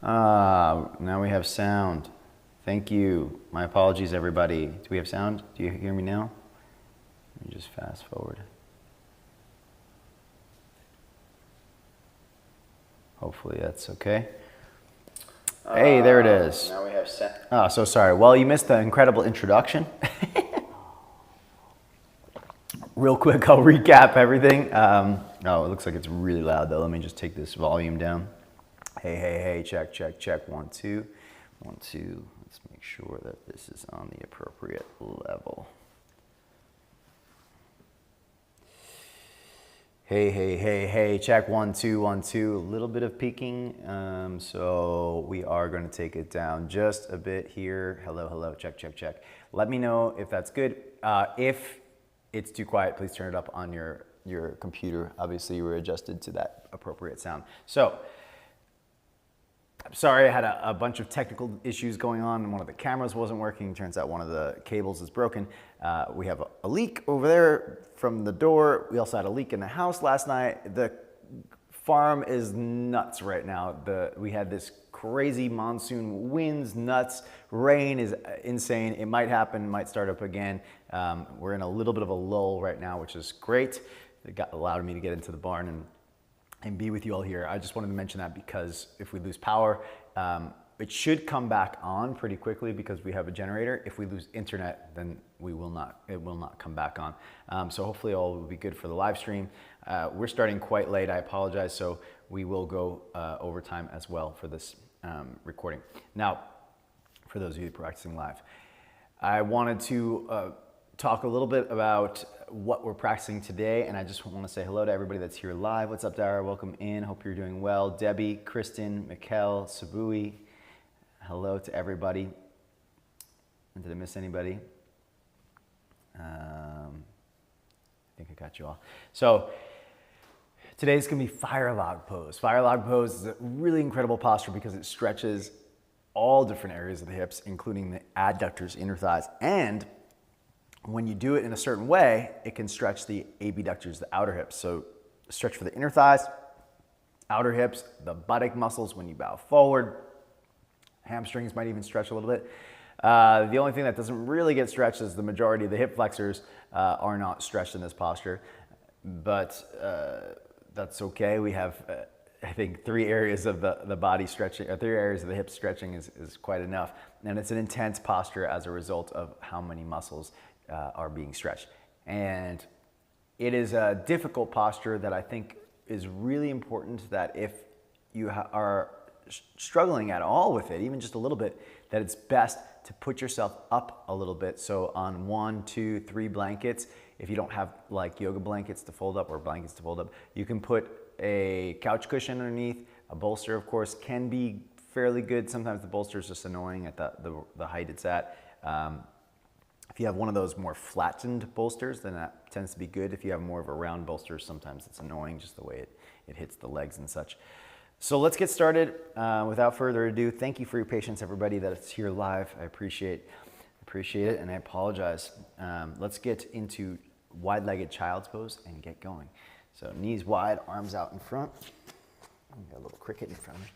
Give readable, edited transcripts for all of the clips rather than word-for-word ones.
Now we have sound. Thank you. My apologies, everybody. Do we have sound? Do you hear me now? Let me just fast forward. Hopefully that's okay. Hey, there it is. Now we have sound. Oh, so sorry. Well, you missed the incredible introduction. Real quick, I'll recap everything. Oh, it looks like it's really loud though. Let me just take this volume down. Hey, check, 1, 2, 1, 2. Let's make sure that this is on the appropriate level. Hey, check, 1, 2, 1, 2. A little bit of peaking, so we are going to take it down just a bit here. Hello, check. Let me know if that's good. If it's too quiet, please turn it up on your computer. Obviously, you were adjusted to that appropriate sound. So, I'm sorry, I had a bunch of technical issues going on. One of the cameras wasn't working. Turns out one of the cables is broken. We have a leak over there from the door. We also had a leak in the house last night. The farm is nuts right now. We had this crazy monsoon winds, nuts, rain is insane. It might happen, might start up again. We're in a little bit of a lull right now, which is great. It allowed me to get into the barn and be with you all here. I just wanted to mention that because if we lose power, it should come back on pretty quickly because we have a generator. If we lose internet, then it will not come back on. So hopefully all will be good for the live stream. We're starting quite late, I apologize. So we will go overtime as well for this recording. Now, for those of you practicing live, I wanted to talk a little bit about what we're practicing today, and I just want to say hello to everybody that's here live. What's up, Dara? Welcome in. Hope you're doing well. Debbie, Kristen, Mikkel, Sabui, hello to everybody. And did I miss anybody? I think I got you all. So today's gonna be fire log pose. Fire log pose is a really incredible posture because it stretches all different areas of the hips, including the adductors, inner thighs, and when you do it in a certain way, it can stretch the abductors, the outer hips. So stretch for the inner thighs, outer hips, the buttock muscles when you bow forward. Hamstrings might even stretch a little bit. The only thing that doesn't really get stretched is the majority of the hip flexors are not stretched in this posture. But that's okay. We have, I think, 3 areas of the body stretching, 3 areas of the hip stretching is quite enough. And it's an intense posture as a result of how many muscles are being stretched. And it is a difficult posture that I think is really important, that if you are struggling at all with it, even just a little bit, that it's best to put yourself up a little bit. So on 1, 2, 3 blankets, if you don't have like yoga blankets to fold up or blankets to fold up, you can put a couch cushion underneath. A bolster, of course, can be fairly good. Sometimes the bolster is just annoying at the height it's at. If you have one of those more flattened bolsters, then that tends to be good. If you have more of a round bolster, sometimes it's annoying just the way it hits the legs and such. So let's get started. Without further ado, thank you for your patience, everybody that's here live. I appreciate it, and I apologize. Let's get into wide-legged child's pose and get going. So knees wide, arms out in front. Got a little cricket in front of me.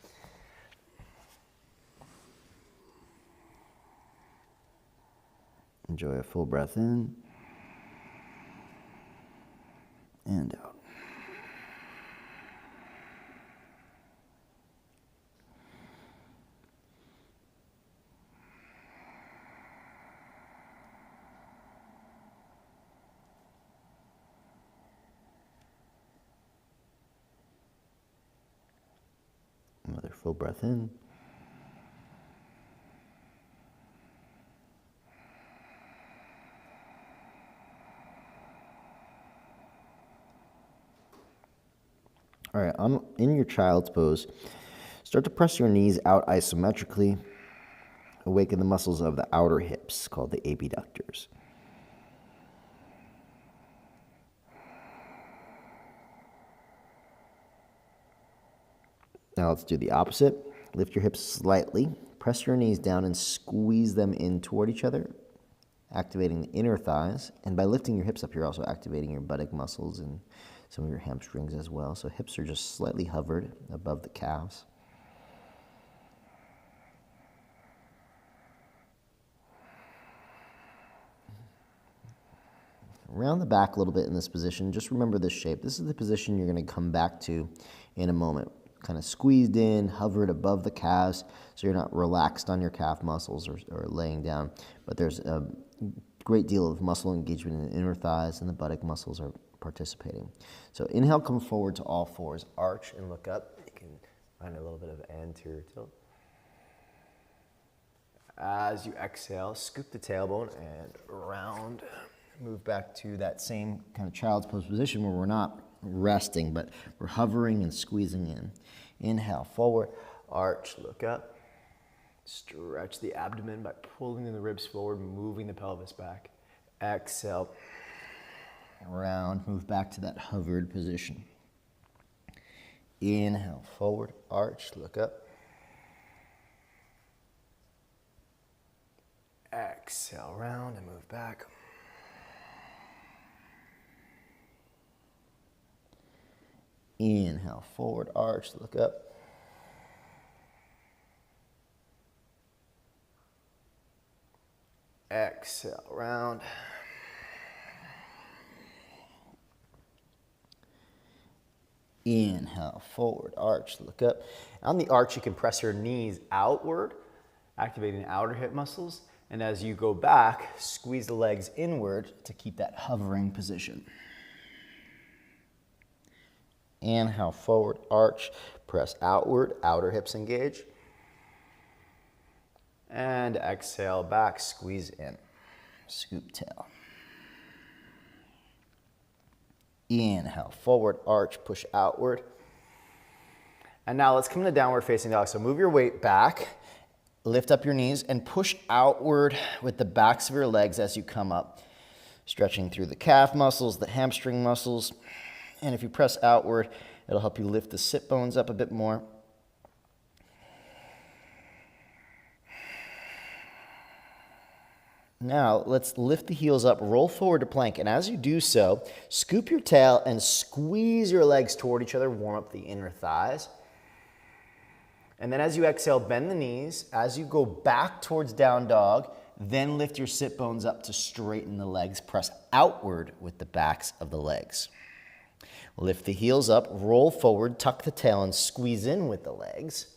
Enjoy a full breath in and out. Another full breath in. All right, in your child's pose, start to press your knees out isometrically. Awaken the muscles of the outer hips, called the abductors. Now let's do the opposite. Lift your hips slightly, press your knees down and squeeze them in toward each other, activating the inner thighs. And by lifting your hips up, you're also activating your buttock muscles and some of your hamstrings as well. So hips are just slightly hovered above the calves. Round the back a little bit in this position. Just remember this shape. This is the position you're going to come back to in a moment. Kind of squeezed in, hovered above the calves, so you're not relaxed on your calf muscles or laying down. But there's a great deal of muscle engagement in the inner thighs, and the buttock muscles are participating. So inhale, come forward to all fours. Arch and look up. You can find a little bit of anterior tilt. As you exhale, scoop the tailbone and round. Move back to that same kind of child's pose position where we're not resting, but we're hovering and squeezing in. Inhale, forward, arch, look up. Stretch the abdomen by pulling the ribs forward, moving the pelvis back. Exhale, round, move back to that hovered position. Inhale, forward, arch, look up. Exhale, round and move back. Inhale, forward, arch, look up. Exhale, round. Inhale, forward, arch, look up. On the arch, you can press your knees outward, activating the outer hip muscles. And as you go back, squeeze the legs inward to keep that hovering position. Inhale, forward, arch, press outward, outer hips engage. And exhale, back, squeeze in, scoop tail. Inhale, forward, arch, push outward. And now let's come to downward facing dog. So move your weight back, lift up your knees, and push outward with the backs of your legs as you come up, stretching through the calf muscles, the hamstring muscles. And if you press outward, it'll help you lift the sit bones up a bit more. Now, let's lift the heels up, roll forward to plank, and as you do so, scoop your tail and squeeze your legs toward each other, warm up the inner thighs. And then as you exhale, bend the knees. As you go back towards down dog, then lift your sit bones up to straighten the legs. Press outward with the backs of the legs. Lift the heels up, roll forward, tuck the tail, and squeeze in with the legs.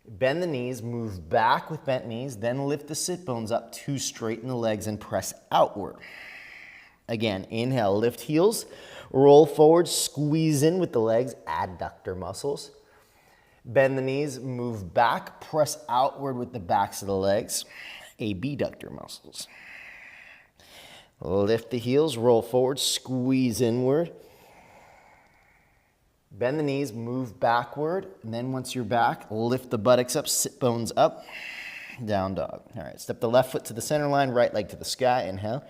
Bend the knees, move back with bent knees, then lift the sit bones up to straighten the legs and press outward. Again, inhale, lift heels, roll forward, squeeze in with the legs, adductor muscles. Bend the knees, move back, press outward with the backs of the legs, abductor muscles. Lift the heels, roll forward, squeeze inward. Bend the knees, move backward, and then once you're back, lift the buttocks up, sit bones up, down dog. All right, step the left foot to the center line, right leg to the sky, inhale.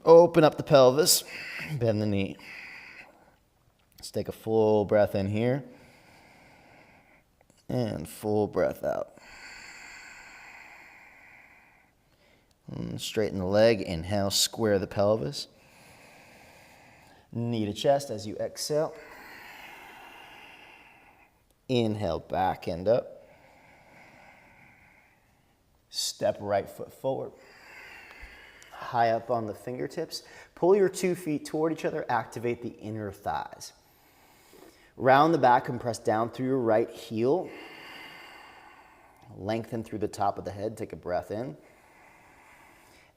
Open up the pelvis, bend the knee. Let's take a full breath in here, and full breath out. And straighten the leg, inhale, square the pelvis. Knee to chest as you exhale. Inhale, back and up. Step right foot forward. High up on the fingertips. Pull your 2 feet toward each other. Activate the inner thighs. Round the back and press down through your right heel. Lengthen through the top of the head. Take a breath in.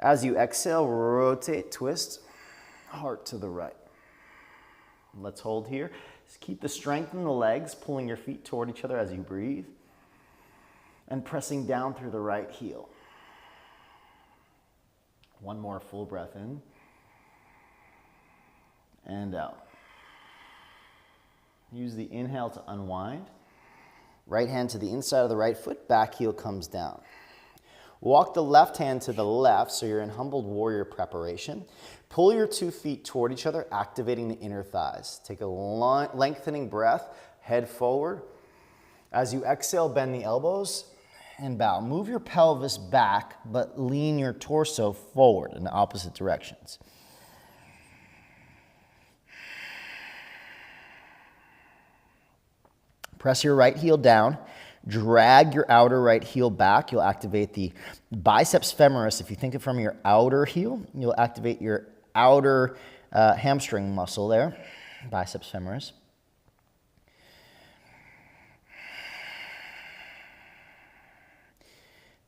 As you exhale, rotate, twist, heart to the right. Let's hold here. Just keep the strength in the legs, pulling your feet toward each other as you breathe, and pressing down through the right heel. One more full breath in, and out. Use the inhale to unwind. Right hand to the inside of the right foot, back heel comes down. Walk the left hand to the left so you're in humbled warrior preparation. Pull your 2 feet toward each other, activating the inner thighs. Take a lengthening breath, head forward. As you exhale, bend the elbows and bow. Move your pelvis back, but lean your torso forward in the opposite directions. Press your right heel down. Drag your outer right heel back. You'll activate the biceps femoris. If you think it from your outer heel, you'll activate your outer hamstring muscle there, biceps femoris.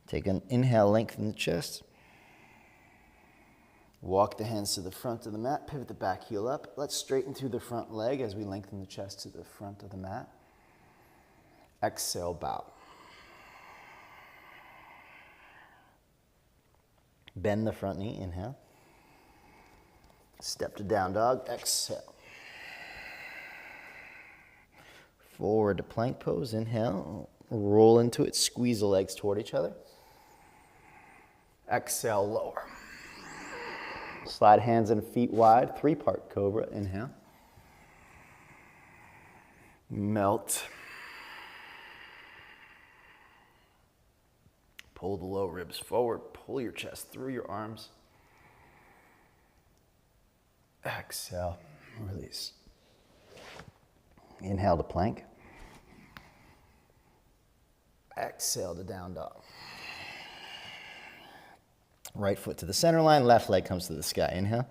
Take an inhale, lengthen the chest. Walk the hands to the front of the mat, pivot the back heel up. Let's straighten through the front leg as we lengthen the chest to the front of the mat. Exhale, bow. Bend the front knee, inhale. Step to down dog, exhale. Forward to plank pose, inhale. Roll into it, squeeze the legs toward each other. Exhale, lower. Slide hands and feet wide, three-part cobra, inhale. Melt. Pull the low ribs forward, pull your chest through your arms. Exhale, release. Inhale to plank. Exhale to down dog. Right foot to the center line, left leg comes to the sky. Inhale.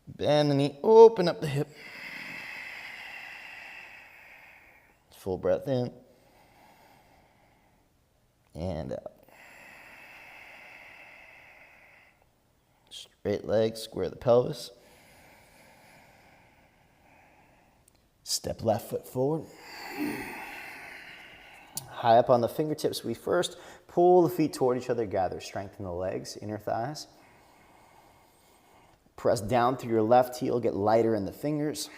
Bend the knee, open up the hip. Full breath in. And out. Straight legs, square the pelvis. Step left foot forward. High up on the fingertips, we first pull the feet toward each other, gather strength in the legs, inner thighs. Press down through your left heel, get lighter in the fingers.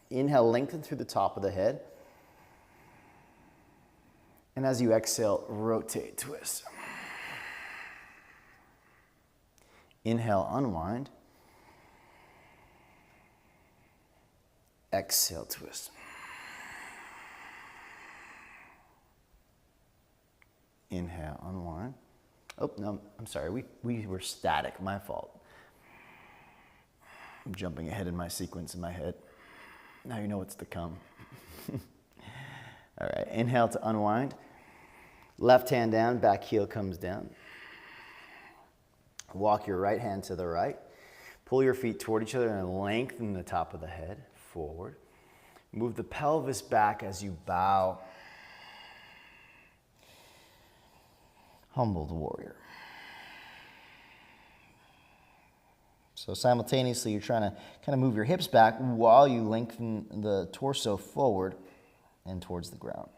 Inhale, lengthen through the top of the head. And as you exhale, rotate, twist. Inhale, unwind. Exhale, twist. Inhale, unwind. Oh, no, I'm sorry. We were static. My fault. I'm jumping ahead in my sequence in my head. Now you know what's to come. All right, inhale to unwind. Left hand down, back heel comes down. Walk your right hand to the right. Pull your feet toward each other and lengthen the top of the head forward. Move the pelvis back as you bow. Humbled warrior. So simultaneously, you're trying to kind of move your hips back while you lengthen the torso forward and towards the ground.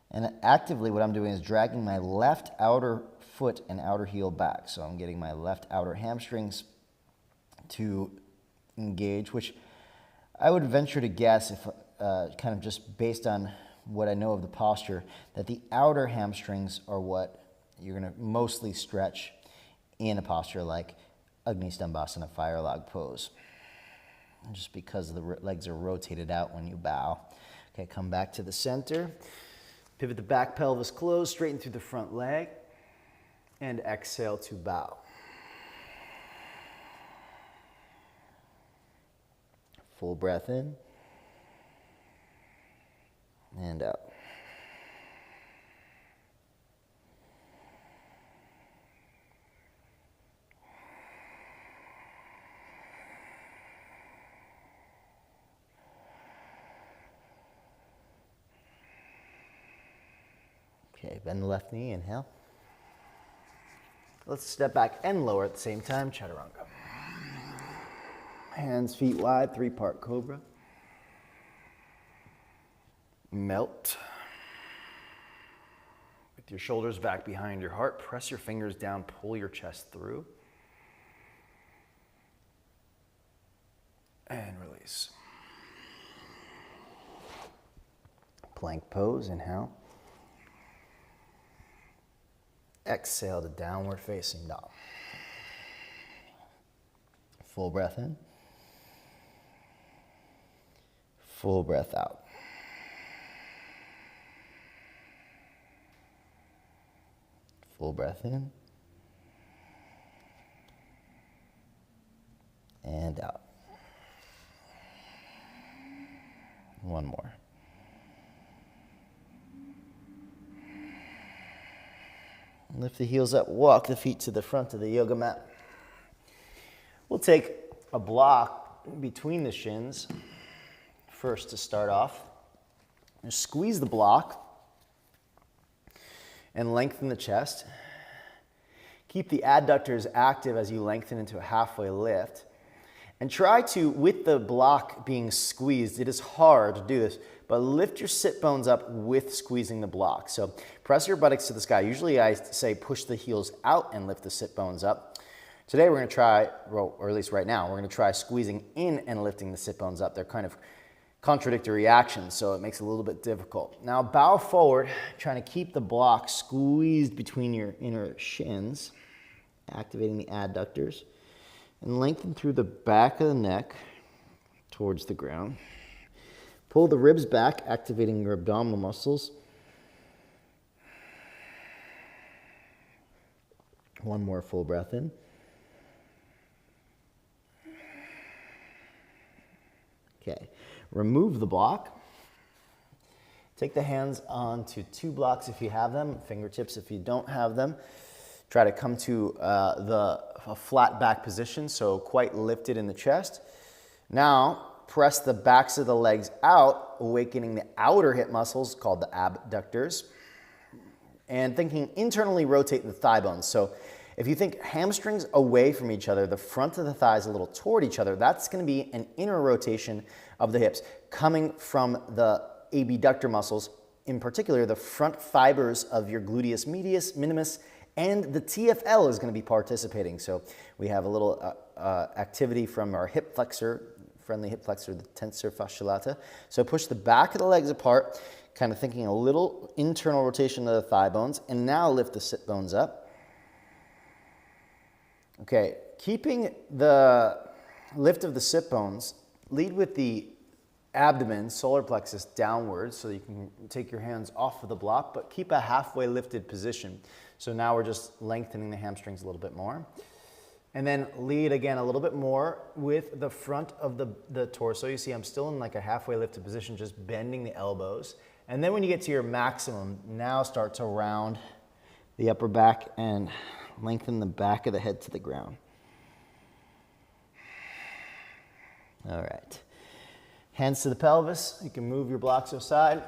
And actively, what I'm doing is dragging my left outer foot and outer heel back. So I'm getting my left outer hamstrings to engage, which I would venture to guess, if kind of just based on what I know of the posture, that the outer hamstrings are what you're going to mostly stretch in a posture like Agni Stambhasana, fire log pose, just because the legs are rotated out when you bow. Okay, come back to the center. Pivot the back pelvis closed, straighten through the front leg, and exhale to bow. Full breath in and out. Okay, bend the left knee, inhale. Let's step back and lower at the same time, chaturanga. Hands, feet wide, three-part cobra. Melt. With your shoulders back behind your heart, press your fingers down, pull your chest through. And release. Plank pose, inhale. Exhale to downward facing dog. Full breath in. Full breath out. Full breath in. And out. One more. Lift the heels up, walk the feet to the front of the yoga mat. We'll take a block between the shins first to start off. Just squeeze the block and lengthen the chest. Keep the adductors active as you lengthen into a halfway lift. And try to, with the block being squeezed, it is hard to do this, but lift your sit bones up with squeezing the block. So press your buttocks to the sky. Usually I say push the heels out and lift the sit bones up. Today we're going to try, well, or at least right now, we're going to try squeezing in and lifting the sit bones up. They're kind of contradictory actions, so it makes it a little bit difficult. Now bow forward, trying to keep the block squeezed between your inner shins, activating the adductors. And lengthen through the back of the neck towards the ground. Pull the ribs back, activating your abdominal muscles. One more full breath in. Okay, remove the block. Take the hands onto two blocks if you have them, fingertips if you don't have them. Try to come to a flat back position, so quite lifted in the chest. Now, press the backs of the legs out, awakening the outer hip muscles called the abductors. And thinking internally rotate the thigh bones. So if you think hamstrings away from each other, the front of the thighs a little toward each other, that's going to be an inner rotation of the hips coming from the abductor muscles, in particular the front fibers of your gluteus medius, minimus, and the TFL is going to be participating. So we have a little activity from our hip flexor, friendly hip flexor, the tensor fasciae lata. So push the back of the legs apart, kind of thinking a little internal rotation of the thigh bones, and now lift the sit bones up. Okay, keeping the lift of the sit bones, lead with the abdomen, solar plexus downwards, so you can take your hands off of the block, but keep a halfway lifted position. So now we're just lengthening the hamstrings a little bit more. And then lead again a little bit more with the front of the torso. You see I'm still in like a halfway lifted position, just bending the elbows. And then when you get to your maximum, now start to round the upper back and lengthen the back of the head to the ground. All right. Hands to the pelvis. You can move your blocks aside.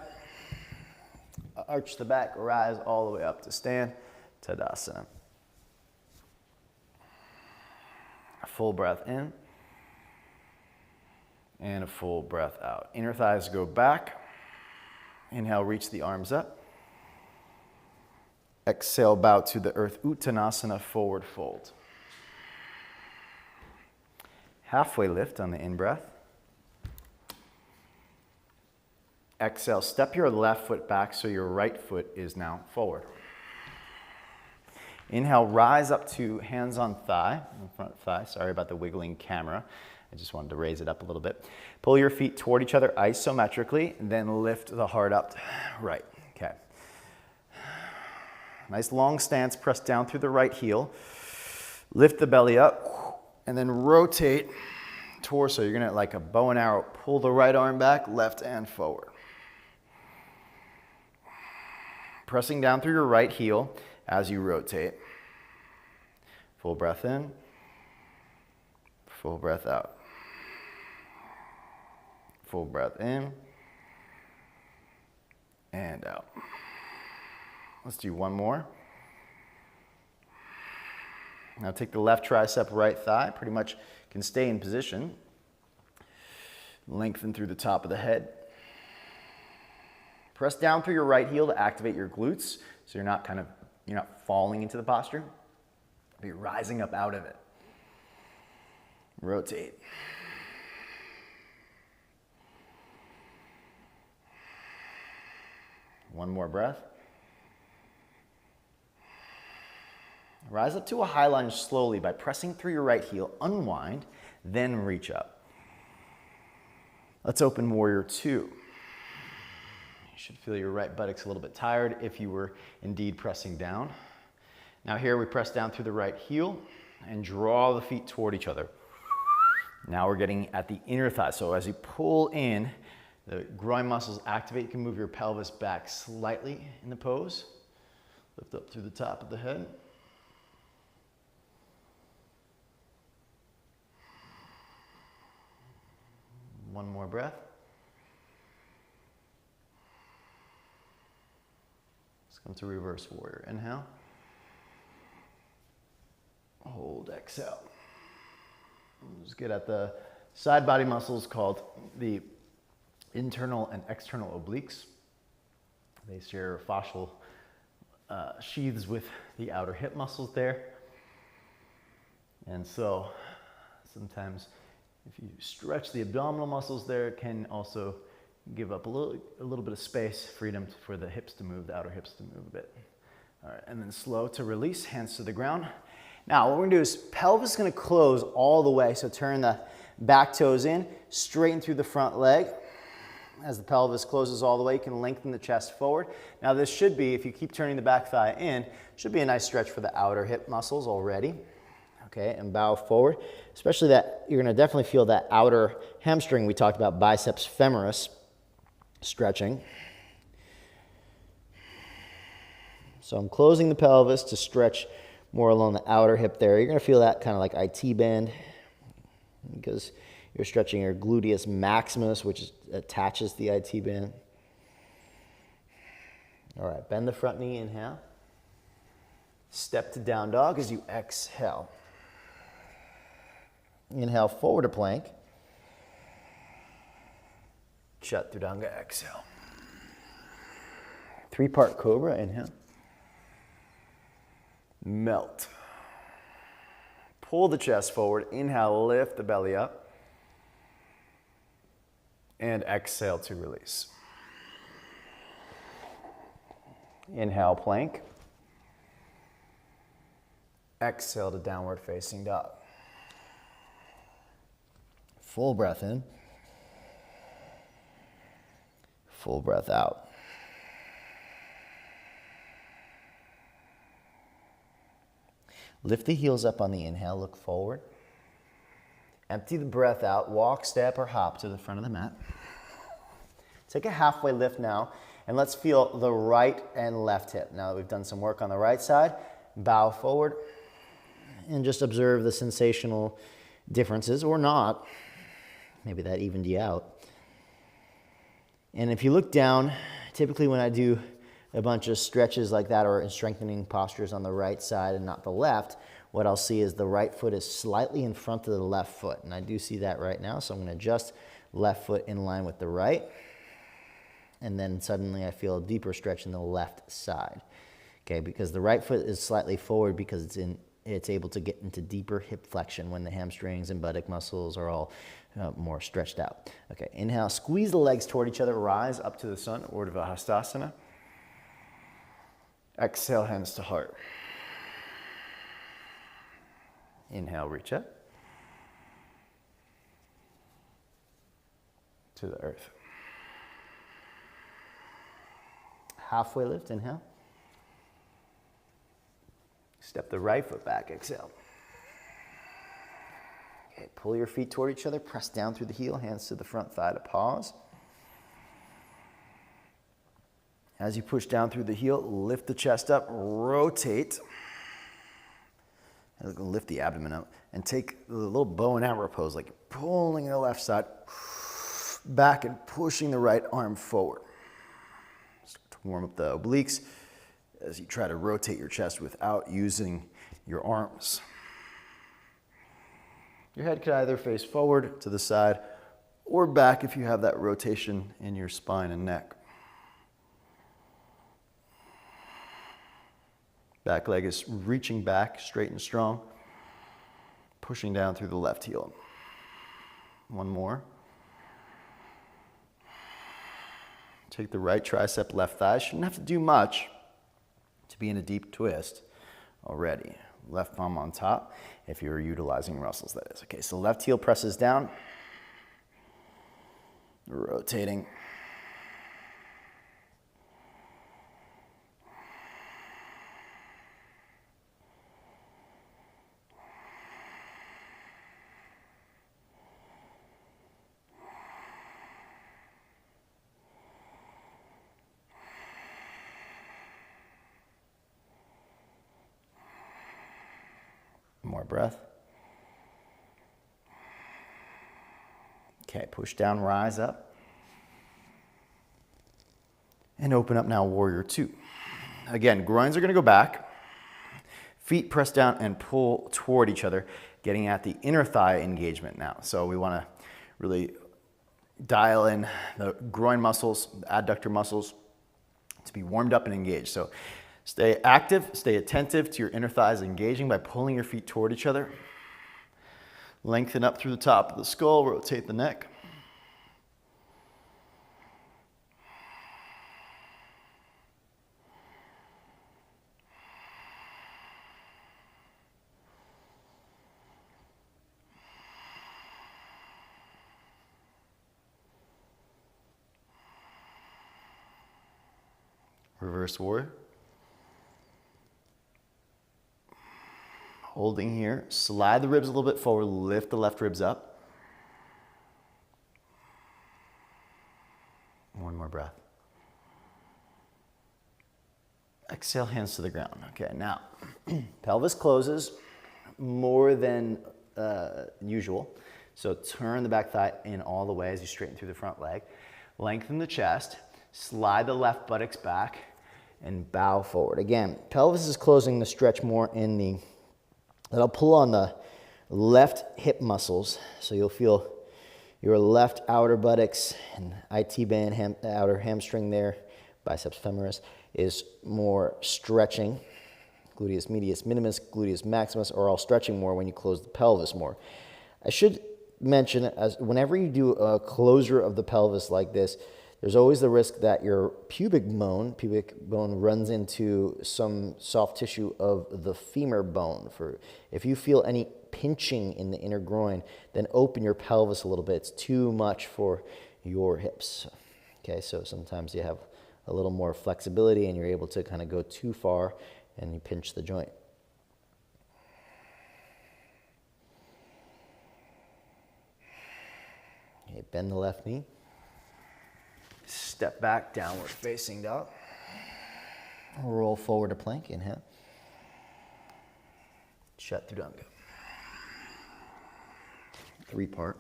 Arch the back, rise all the way up to stand. Tadasana. A full breath in. And a full breath out. Inner thighs go back. Inhale, reach the arms up. Exhale, bow to the earth. Uttanasana, forward fold. Halfway lift on the in-breath. Exhale, step your left foot back so your right foot is now forward. Inhale, rise up to hands on thigh, front thigh. Sorry about the wiggling camera. I just wanted to raise it up a little bit. Pull your feet toward each other isometrically, then lift the heart up. Right, okay. Nice long stance, press down through the right heel. Lift the belly up, and then rotate torso. You're gonna, like a bow and arrow, pull the right arm back, left and forward. Pressing down through your right heel as you rotate. Full breath in, full breath out. Full breath in and out. Let's do one more. Now take the left tricep, right thigh, pretty much can stay in position. Lengthen through the top of the head. Press down through your right heel to activate your glutes, so you're not falling into the posture, but you're rising up out of it. Rotate. One more breath. Rise up to a high lunge slowly by pressing through your right heel, unwind, then reach up. Let's open warrior two. You should feel your right buttocks a little bit tired if you were indeed pressing down. Now here we press down through the right heel and draw the feet toward each other. Now we're getting at the inner thigh. So as you pull in, The groin muscles activate. You can move your pelvis back slightly in the pose. Lift up through the top of the head. One more breath. Let's come to reverse warrior. Inhale. Hold, exhale. Let's get at the side body muscles called the internal and external obliques. They share fascial sheaths with the outer hip muscles there. And so sometimes if you stretch the abdominal muscles there, it can also give up a little bit of space, freedom for the hips to move, the outer hips to move a bit. All right, and then slow to release, hands to the ground. Now what we're gonna do is pelvis is gonna close all the way, so turn the back toes in, straighten through the front leg. As the pelvis closes all the way, you can lengthen the chest forward. Now this should be, if you keep turning the back thigh in, should be a nice stretch for the outer hip muscles already. Okay, and bow forward, especially that, you're gonna definitely feel that outer hamstring. We talked about biceps femoris stretching. So I'm closing the pelvis to stretch more along the outer hip there. You're gonna feel that kind of like IT band because you're stretching your gluteus maximus, which attaches the IT band. All right, bend the front knee, inhale. Step to down dog as you exhale. Inhale, forward to plank. Chaturanga, exhale. Three-part cobra, inhale. Melt. Pull the chest forward, inhale, lift the belly up. And exhale to release. Inhale, plank. Exhale to downward facing dog. Full breath in. Full breath out. Lift the heels up on the inhale, look forward. Empty the breath out, walk, step, or hop to the front of the mat. Take a halfway lift now, and let's feel the right and left hip. Now that we've done some work on the right side, bow forward, and just observe the sensational differences, or not. Maybe that evened you out. And if you look down, typically when I do a bunch of stretches like that or strengthening postures on the right side and not the left, what I'll see is the right foot is slightly in front of the left foot. And I do see that right now, so I'm gonna adjust left foot in line with the right. And then suddenly I feel a deeper stretch in the left side. Okay, because the right foot is slightly forward because it's able to get into deeper hip flexion when the hamstrings and buttock muscles are all more stretched out. Okay, inhale, squeeze the legs toward each other, rise up to the sun, Urdhva Hastasana. Exhale, hands to heart. Inhale, reach up to the earth. Halfway lift, inhale. Step the right foot back, exhale. Okay, pull your feet toward each other, press down through the heel, hands to the front thigh to pause. As you push down through the heel, lift the chest up, rotate. Lift the abdomen up and take the little bow and arrow pose, like pulling the left side back and pushing the right arm forward. Start to warm up the obliques as you try to rotate your chest without using your arms. Your head could either face forward to the side or back if you have that rotation in your spine and neck. Back leg is reaching back, straight and strong, pushing down through the left heel. One more. Take the right tricep, left thigh. Shouldn't have to do much to be in a deep twist already. Left palm on top, if you're utilizing Russell's, that is. Okay, so left heel presses down, rotating. breath. Okay, push down, rise up. And open up now, warrior two. Again, groins are gonna go back. Feet press down and pull toward each other, getting at the inner thigh engagement now. So we wanna really dial in the groin muscles, the adductor muscles to be warmed up and engaged. So stay active, stay attentive to your inner thighs engaging by pulling your feet toward each other. Lengthen up through the top of the skull, rotate the neck. Reverse warrior. Holding here, slide the ribs a little bit forward, lift the left ribs up. One more breath. Exhale, hands to the ground. Okay, now, pelvis closes more than usual. So turn the back thigh in all the way as you straighten through the front leg. Lengthen the chest, slide the left buttocks back, and bow forward. Again, pelvis is closing the stretch more in the, that'll pull on the left hip muscles. So you'll feel your left outer buttocks and IT band, outer hamstring there, biceps femoris, is more stretching. Gluteus medius minimus, gluteus maximus are all stretching more when you close the pelvis more. I should mention, as whenever you do a closure of the pelvis like this, there's always the risk that your pubic bone runs into some soft tissue of the femur bone. If you feel any pinching in the inner groin, then open your pelvis a little bit. It's too much for your hips. Okay, so sometimes you have a little more flexibility and you're able to kind of go too far and you pinch the joint. Okay, bend the left knee. Step back, downward facing dog. Roll forward to plank, inhale. Chaturanga. 3-part.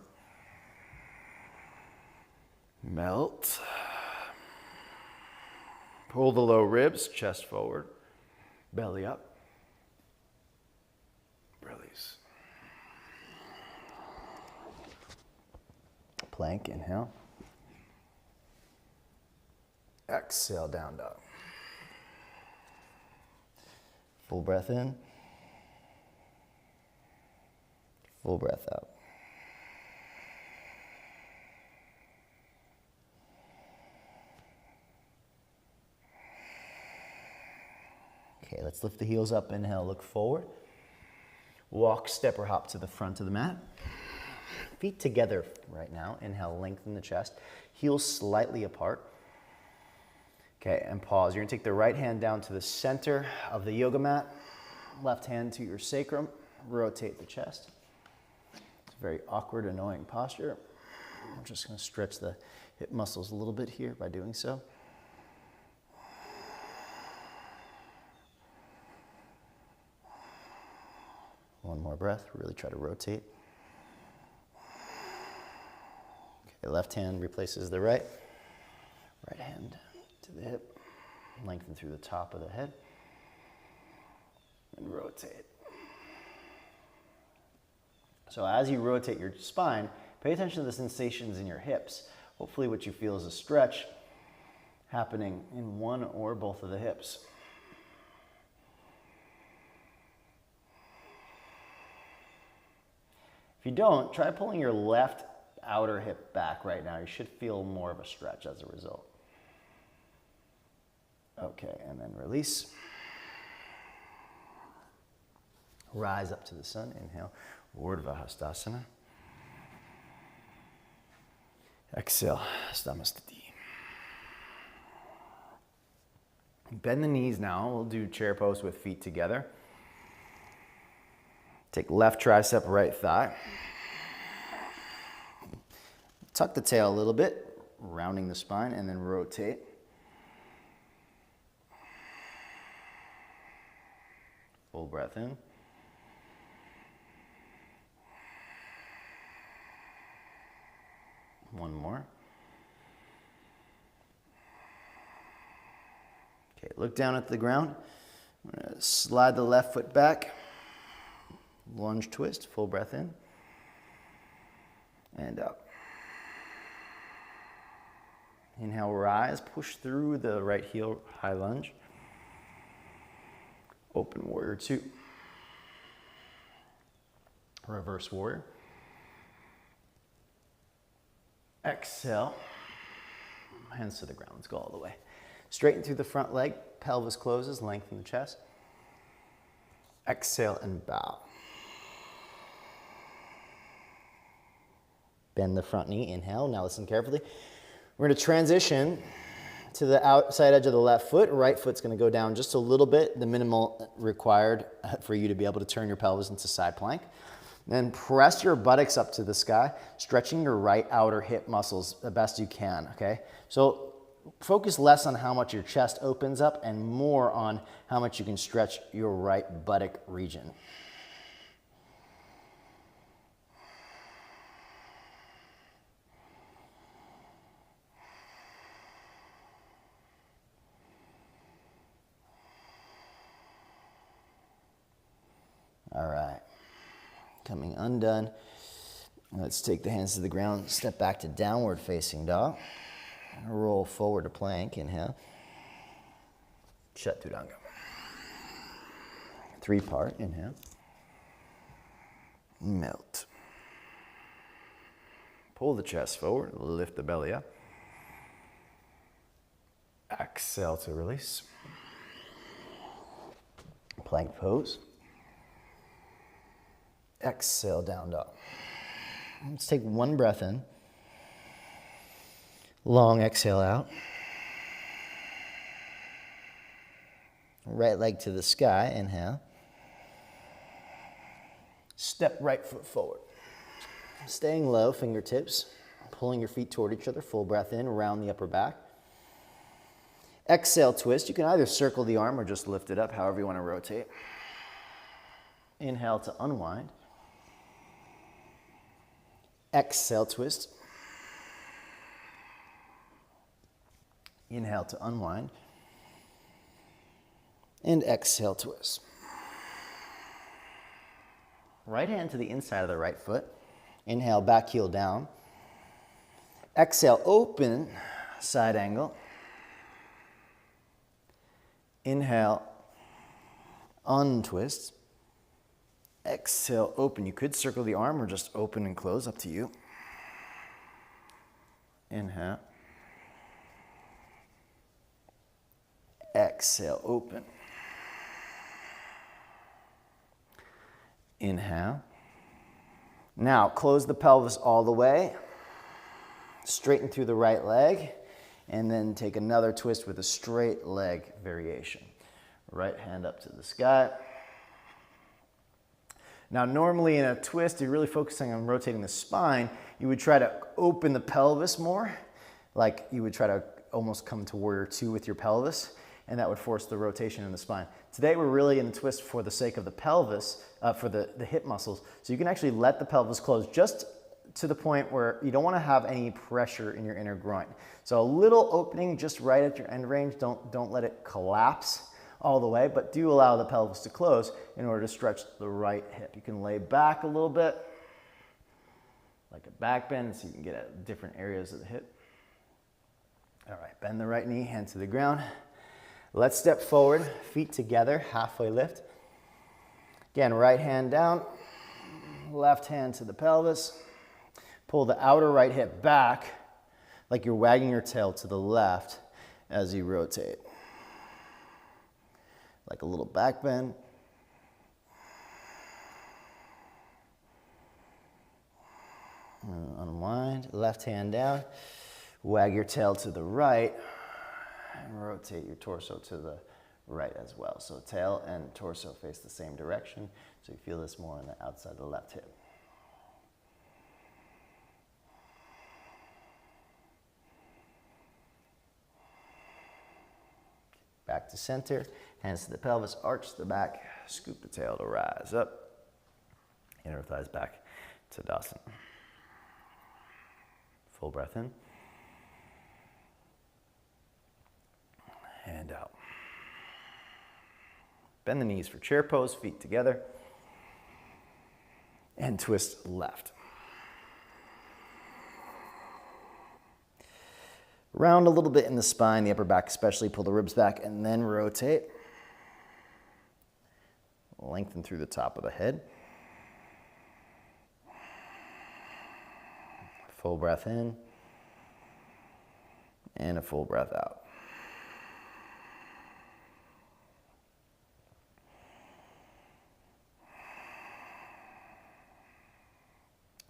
Melt. Pull the low ribs, chest forward, belly up. Release. Plank, inhale. Exhale, down dog. Full breath in. Full breath out. Okay, let's lift the heels up. Inhale, look forward. Walk, step, or hop to the front of the mat. Feet together right now. Inhale, lengthen the chest. Heels slightly apart. Okay, and pause. You're gonna take the right hand down to the center of the yoga mat. Left hand to your sacrum. Rotate the chest. It's a very awkward, annoying posture. I'm just gonna stretch the hip muscles a little bit here by doing so. One more breath, really try to rotate. Okay, left hand replaces the right. Right hand to the hip. Lengthen through the top of the head. And rotate. So as you rotate your spine, pay attention to the sensations in your hips. Hopefully what you feel is a stretch happening in one or both of the hips. If you don't, try pulling your left outer hip back right now. You should feel more of a stretch as a result. Okay, and then release. Rise up to the sun. Inhale, Urdhva Hastasana. Exhale, Stamasthiti. Bend the knees now. We'll do chair pose with feet together. Take left tricep, right thigh. Tuck the tail a little bit, rounding the spine, and then rotate. Full breath in. One more. Okay, look down at the ground. I'm going to slide the left foot back. Lunge twist, full breath in. And up. Inhale, rise, push through the right heel, high lunge. Open warrior two. Reverse warrior. Exhale. Hands to the ground. Let's go all the way. Straighten through the front leg. Pelvis closes. Lengthen the chest. Exhale and bow. Bend the front knee. Inhale. Now listen carefully. We're going to transition to the outside edge of the left foot. Right foot's going to go down just a little bit, the minimal required for you to be able to turn your pelvis into side plank. Then press your buttocks up to the sky, stretching your right outer hip muscles the best you can, okay? So focus less on how much your chest opens up and more on how much you can stretch your right buttock region. All right, coming undone. Let's take the hands to the ground, step back to downward facing dog. Roll forward to plank, inhale. Chaturanga. Three-part, inhale. Melt. Pull the chest forward, lift the belly up. Exhale to release. Plank pose. Exhale, down dog. Let's take one breath in. Long exhale out. Right leg to the sky, inhale. Step right foot forward. Staying low, fingertips, pulling your feet toward each other, full breath in, round the upper back. Exhale, twist. You can either circle the arm or just lift it up, however you want to rotate. Inhale to unwind. Exhale, twist. Inhale to unwind. And exhale, twist. Right hand to the inside of the right foot. Inhale, back heel down. Exhale, open, side angle. Inhale, untwist. Exhale, open. You could circle the arm or just open and close, up to you. Inhale. Exhale, open. Inhale. Now, close the pelvis all the way. Straighten through the right leg. And then take another twist with a straight leg variation. Right hand up to the sky. Now, normally in a twist, you're really focusing on rotating the spine. You would try to open the pelvis more, like you would try to almost come to warrior two with your pelvis, and that would force the rotation in the spine. Today, we're really in the twist for the sake of the pelvis, for the hip muscles. So you can actually let the pelvis close just to the point where you don't want to have any pressure in your inner groin. So a little opening just right at your end range. Don't let it collapse all the way, but do allow the pelvis to close in order to stretch the right hip. You can lay back a little bit, like a back bend, so you can get at different areas of the hip. All right, bend the right knee, hand to the ground. Let's step forward, feet together, halfway lift. Again, right hand down, left hand to the pelvis. Pull the outer right hip back, like you're wagging your tail to the left as you rotate. Like a little back bend. Unwind, left hand down. Wag your tail to the right and rotate your torso to the right as well. So tail and torso face the same direction. So you feel this more on the outside of the left hip. Back to center, hands to the pelvis, arch the back, scoop the tail to rise up. Inner thighs back to Tadasana. Full breath in. And out. Bend the knees for chair pose, feet together. And twist left. Round a little bit in the spine, the upper back especially. Pull the ribs back and then rotate. Lengthen through the top of the head. Full breath in. And a full breath out.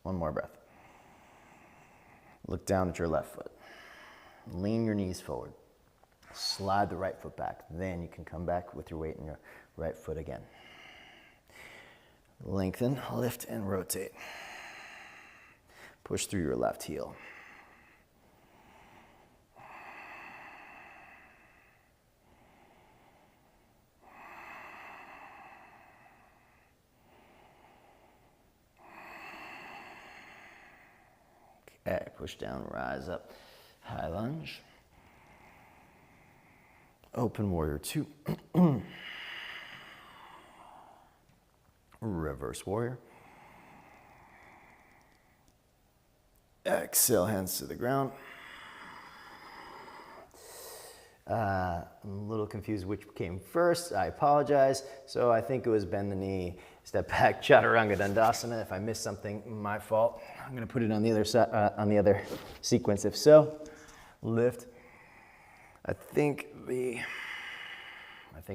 One more breath. Look down at your left foot. Lean your knees forward. Slide the right foot back. Then you can come back with your weight in your right foot again. Lengthen, lift, and rotate. Push through your left heel. Okay, push down, rise up. High lunge. Open warrior 2. Reverse warrior. Exhale, hands to the ground. I'm a little confused which came first. I apologize. So I think it was bend the knee, step back, chaturanga dandasana. If I missed something, my fault. I'm going to put it on the other side, on the other sequence. If so, lift. I think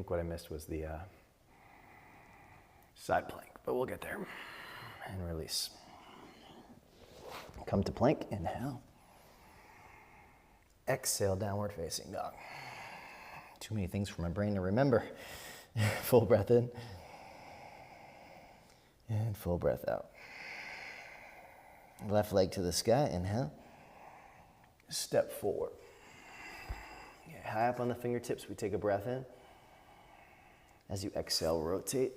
what I missed was the side plank, but we'll get there. And release. Come to plank, inhale. Exhale, downward facing dog. Too many things for my brain to remember. Full breath in. And full breath out. Left leg to the sky, inhale. Step forward. Get high up on the fingertips, we take a breath in. As you exhale, rotate.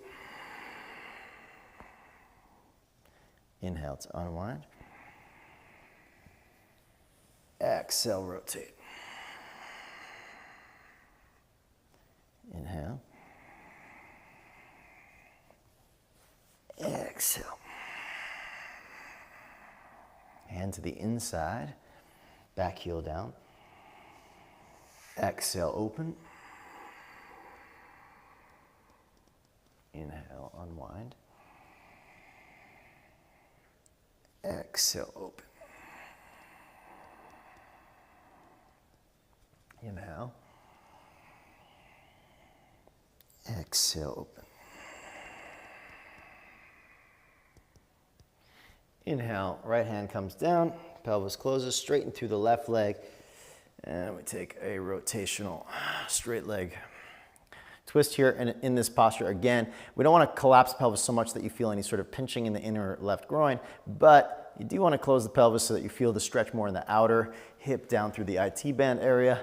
Inhale to unwind. Exhale, rotate. Inhale. Exhale. Hand to the inside, back heel down. Exhale, open. Inhale, unwind. Exhale, open. Inhale. Exhale, open. Inhale, right hand comes down, pelvis closes, straighten through the left leg, and we take a rotational straight leg twist here. And in this posture, again, we don't want to collapse the pelvis so much that you feel any sort of pinching in the inner left groin, but you do want to close the pelvis so that you feel the stretch more in the outer hip down through the IT band area.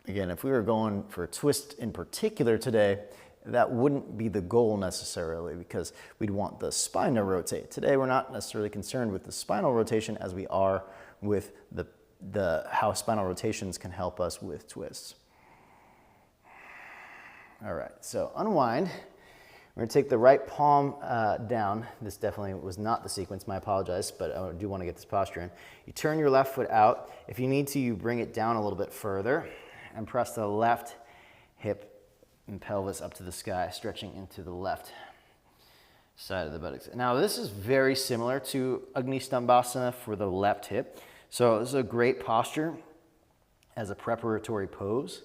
Again, if we were going for a twist in particular today, that wouldn't be the goal necessarily because we'd want the spine to rotate. Today, we're not necessarily concerned with the spinal rotation as we are with the how spinal rotations can help us with twists. All right, so unwind. We're gonna take the right palm down. This definitely was not the sequence, my apologies, but I do wanna get this posture in. You turn your left foot out. If you need to, you bring it down a little bit further and press the left hip and pelvis up to the sky, stretching into the left side of the buttocks. Now this is very similar to Agni Stambhasana for the left hip. So this is a great posture as a preparatory pose.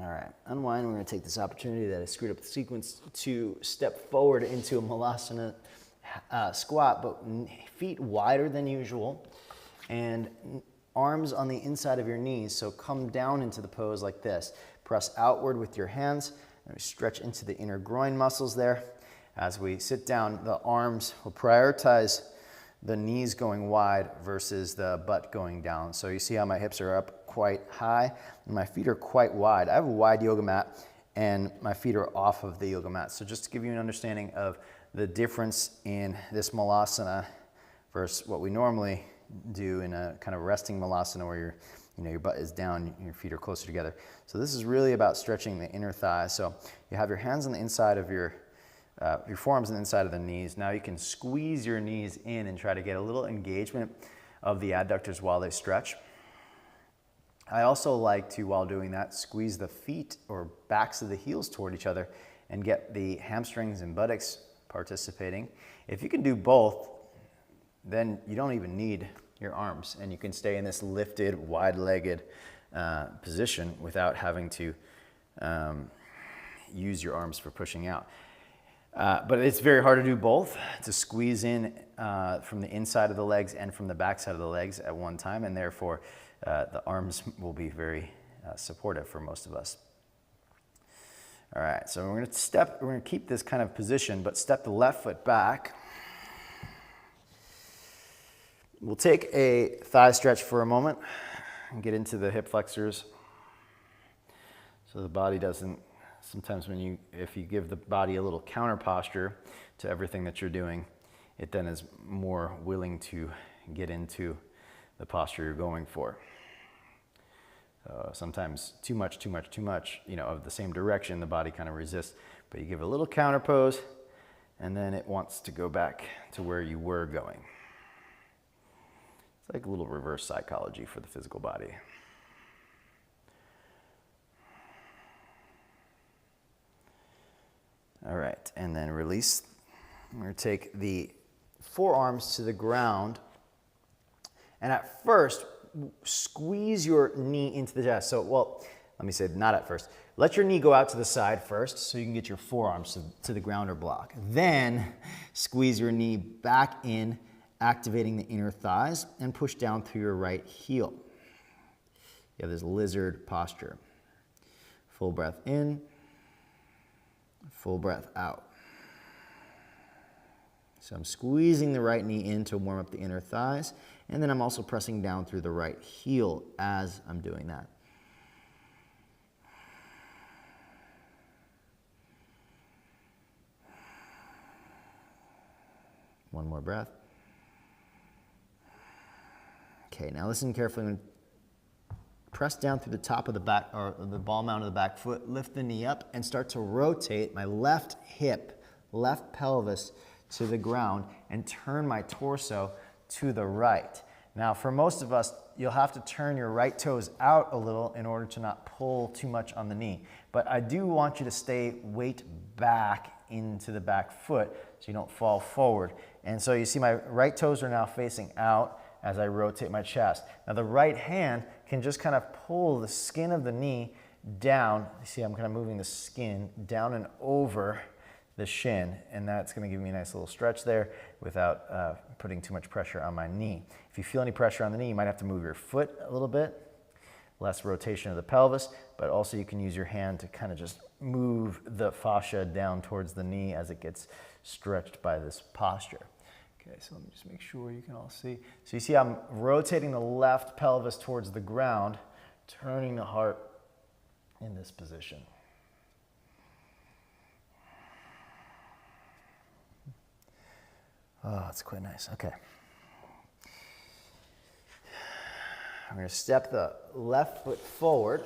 All right, unwind. We're going to take this opportunity that I screwed up the sequence to step forward into a Malasana squat, but feet wider than usual and arms on the inside of your knees. So come down into the pose like this. Press outward with your hands and stretch into the inner groin muscles there. As we sit down, the arms will prioritize the knees going wide versus the butt going down. So you see how my hips are up quite high and my feet are quite wide. I have a wide yoga mat and my feet are off of the yoga mat. So just to give you an understanding of the difference in this malasana versus what we normally do in a kind of resting malasana where your butt is down, your feet are closer together. So this is really about stretching the inner thighs. So you have your hands on the inside of your forearms on the inside of the knees. Now you can squeeze your knees in and try to get a little engagement of the adductors while they stretch. I also like to, while doing that, squeeze the feet or backs of the heels toward each other and get the hamstrings and buttocks participating. If you can do both, then you don't even need your arms and you can stay in this lifted, wide-legged position without having to use your arms for pushing out. But it's very hard to do both, to squeeze in from the inside of the legs and from the back side of the legs at one time, and therefore the arms will be very supportive for most of us. All right, so we're gonna keep this kind of position, but step the left foot back. We'll take a thigh stretch for a moment and get into the hip flexors. So the body doesn't, sometimes if you give the body a little counter posture to everything that you're doing, it then is more willing to get into the posture you're going for. Sometimes too much, of the same direction, the body kind of resists, but you give a little counter pose and then it wants to go back to where you were going. It's like a little reverse psychology for the physical body. All right, and then release. We're going to take the forearms to the ground. And at first, squeeze your knee into the chest. So, well, let me say not at first. Let your knee go out to the side first so you can get your forearms to the ground or block. Then squeeze your knee back in, activating the inner thighs, and push down through your right heel. You have this lizard posture. Full breath in. Full breath out. So I'm squeezing the right knee in to warm up the inner thighs, and then I'm also pressing down through the right heel as I'm doing that. One more breath. Okay, now listen carefully. I'm going to press down through the top of the back, or the ball mount of the back foot, lift the knee up, and start to rotate my left hip, left pelvis to the ground, and turn my torso to the right. Now, for most of us, you'll have to turn your right toes out a little in order to not pull too much on the knee. But I do want you to stay weight back into the back foot so you don't fall forward. And so you see my right toes are now facing out as I rotate my chest. Now the right hand can just kind of pull the skin of the knee down. You see I'm kind of moving the skin down and over the shin, and that's going to give me a nice little stretch there without putting too much pressure on my knee. If you feel any pressure on the knee, you might have to move your foot a little bit, less rotation of the pelvis, but also you can use your hand to kind of just move the fascia down towards the knee as it gets stretched by this posture. Okay, so let me just make sure you can all see. So you see I'm rotating the left pelvis towards the ground, turning the heart in this position. Oh, that's quite nice. Okay. I'm going to step the left foot forward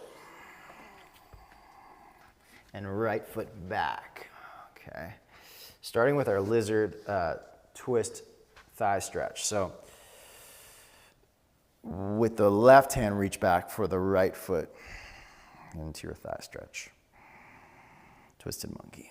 and right foot back. Okay. Starting with our lizard twist thigh stretch. So with the left hand, reach back for the right foot into your thigh stretch. Twisted monkey.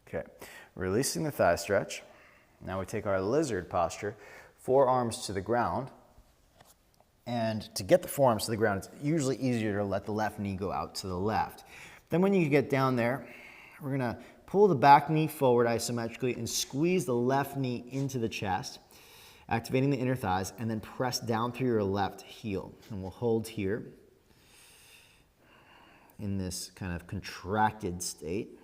Okay, releasing the thigh stretch. Now we take our lizard posture, forearms to the ground. And to get the forearms to the ground, it's usually easier to let the left knee go out to the left. Then when you get down there, we're gonna pull the back knee forward isometrically and squeeze the left knee into the chest, activating the inner thighs, and then press down through your left heel. And we'll hold here in this kind of contracted state.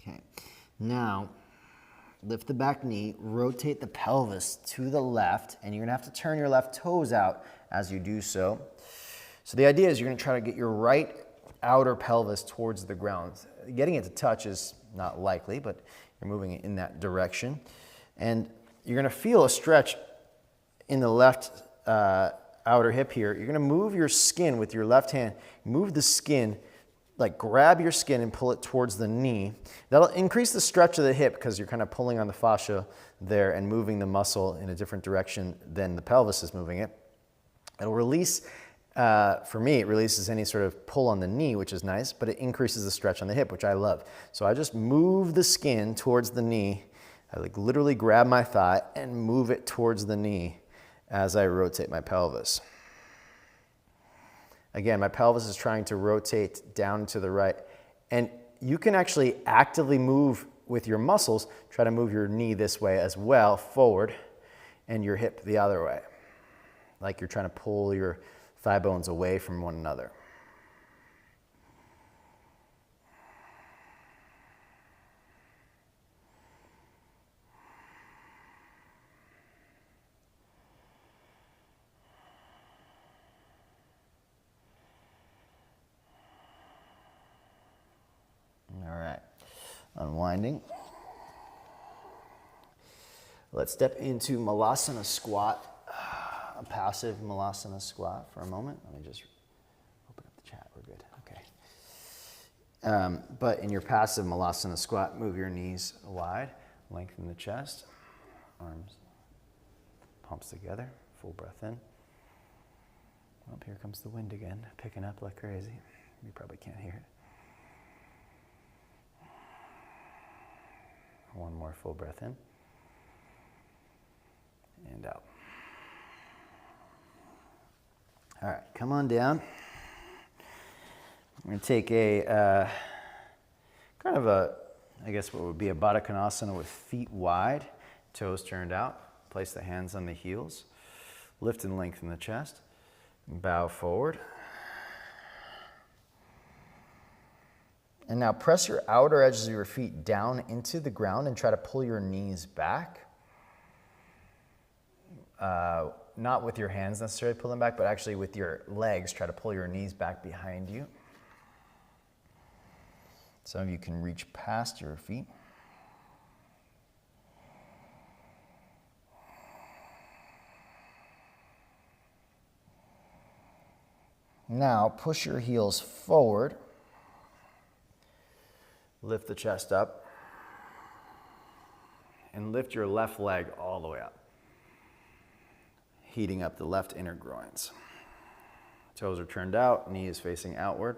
Okay, now lift the back knee, rotate the pelvis to the left, and you're gonna have to turn your left toes out as you do so. So the idea is you're gonna try to get your right outer pelvis towards the ground. Getting it to touch is not likely, but you're moving it in that direction. And you're gonna feel a stretch in the left outer hip here. You're gonna move your skin with your left hand, move the skin, like grab your skin and pull it towards the knee. That'll increase the stretch of the hip because you're kind of pulling on the fascia there and moving the muscle in a different direction than the pelvis is moving it. It'll release, for me, it releases any sort of pull on the knee, which is nice, but it increases the stretch on the hip, which I love. So I just move the skin towards the knee. I like literally grab my thigh and move it towards the knee as I rotate my pelvis. Again, my pelvis is trying to rotate down to the right. And you can actually actively move with your muscles, try to move your knee this way as well, forward, and your hip the other way. Like you're trying to pull your thigh bones away from one another. All right, unwinding. Let's step into Malasana squat, a passive Malasana squat for a moment. Let me just open up the chat, we're good, okay. But in your passive Malasana squat, move your knees wide, lengthen the chest, arms, palms together, full breath in. Oh, here comes the wind again, picking up like crazy. You probably can't hear it. One more full breath in and out. All right, come on down. We're going to take a kind of a, I guess what would be a Baddha Konasana with feet wide, toes turned out. Place the hands on the heels. Lift and lengthen the chest. Bow forward. And now press your outer edges of your feet down into the ground and try to pull your knees back. Not with your hands necessarily pull them back, but actually with your legs, try to pull your knees back behind you. Some of you can reach past your feet. Now push your heels forward. Lift the chest up and lift your left leg all the way up, heating up the left inner groins. Toes are turned out, knee is facing outward.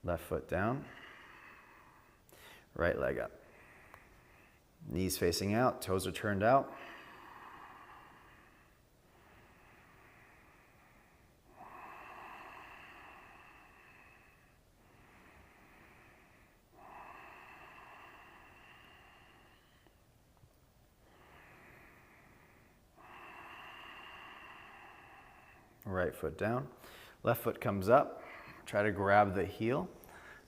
Left foot down, right leg up. Knees facing out, toes are turned out. Right foot down, left foot comes up, try to grab the heel,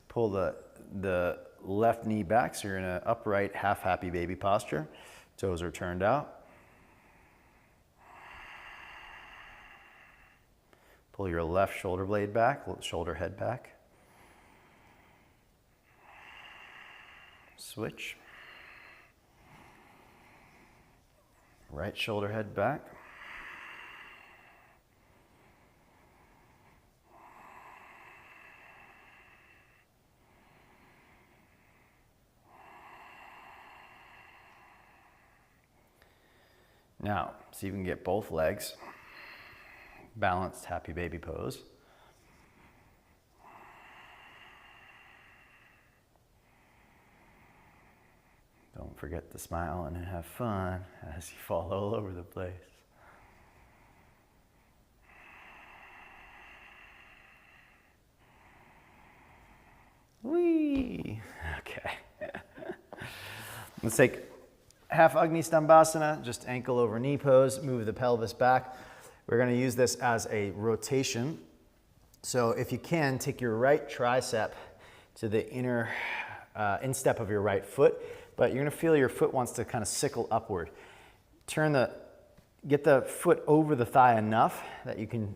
pull the left knee back so you're in an upright half happy baby posture, toes are turned out, Pull your left shoulder blade back, shoulder head back. Switch. Right shoulder head back. Now, see if you can get both legs balanced, happy baby pose. Don't forget to smile and have fun as you fall all over the place. Whee! Okay. Let's take half Agni Stambhasana, just ankle over knee pose, move the pelvis back. We're going to use this as a rotation. So if you can, take your right tricep to the inner instep of your right foot, but you're going to feel your foot wants to kind of sickle upward. Get the foot over the thigh enough that you can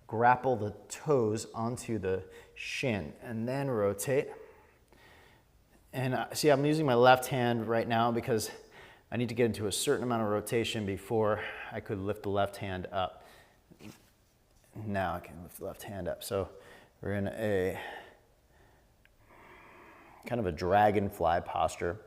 grapple the toes onto the shin, and then rotate. And see, I'm using my left hand right now because I need to get into a certain amount of rotation before I could lift the left hand up. Now I can lift the left hand up. So we're in a kind of a dragonfly posture.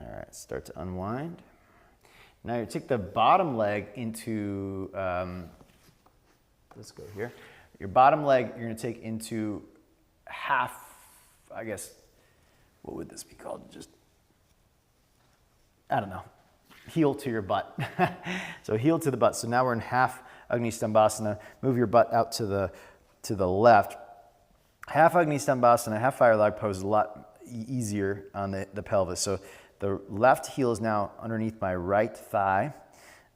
All right, start to unwind. Now you take the bottom leg into, let's go here. Your bottom leg you're going to take into half, I guess, what would this be called? Just, I don't know, heel to your butt. So heel to the butt. So now we're in half Agni Stambhasana. Move your butt out to the left. Half Agni Stambhasana, half fire log pose is a lot easier on the pelvis. So the left heel is now underneath my right thigh,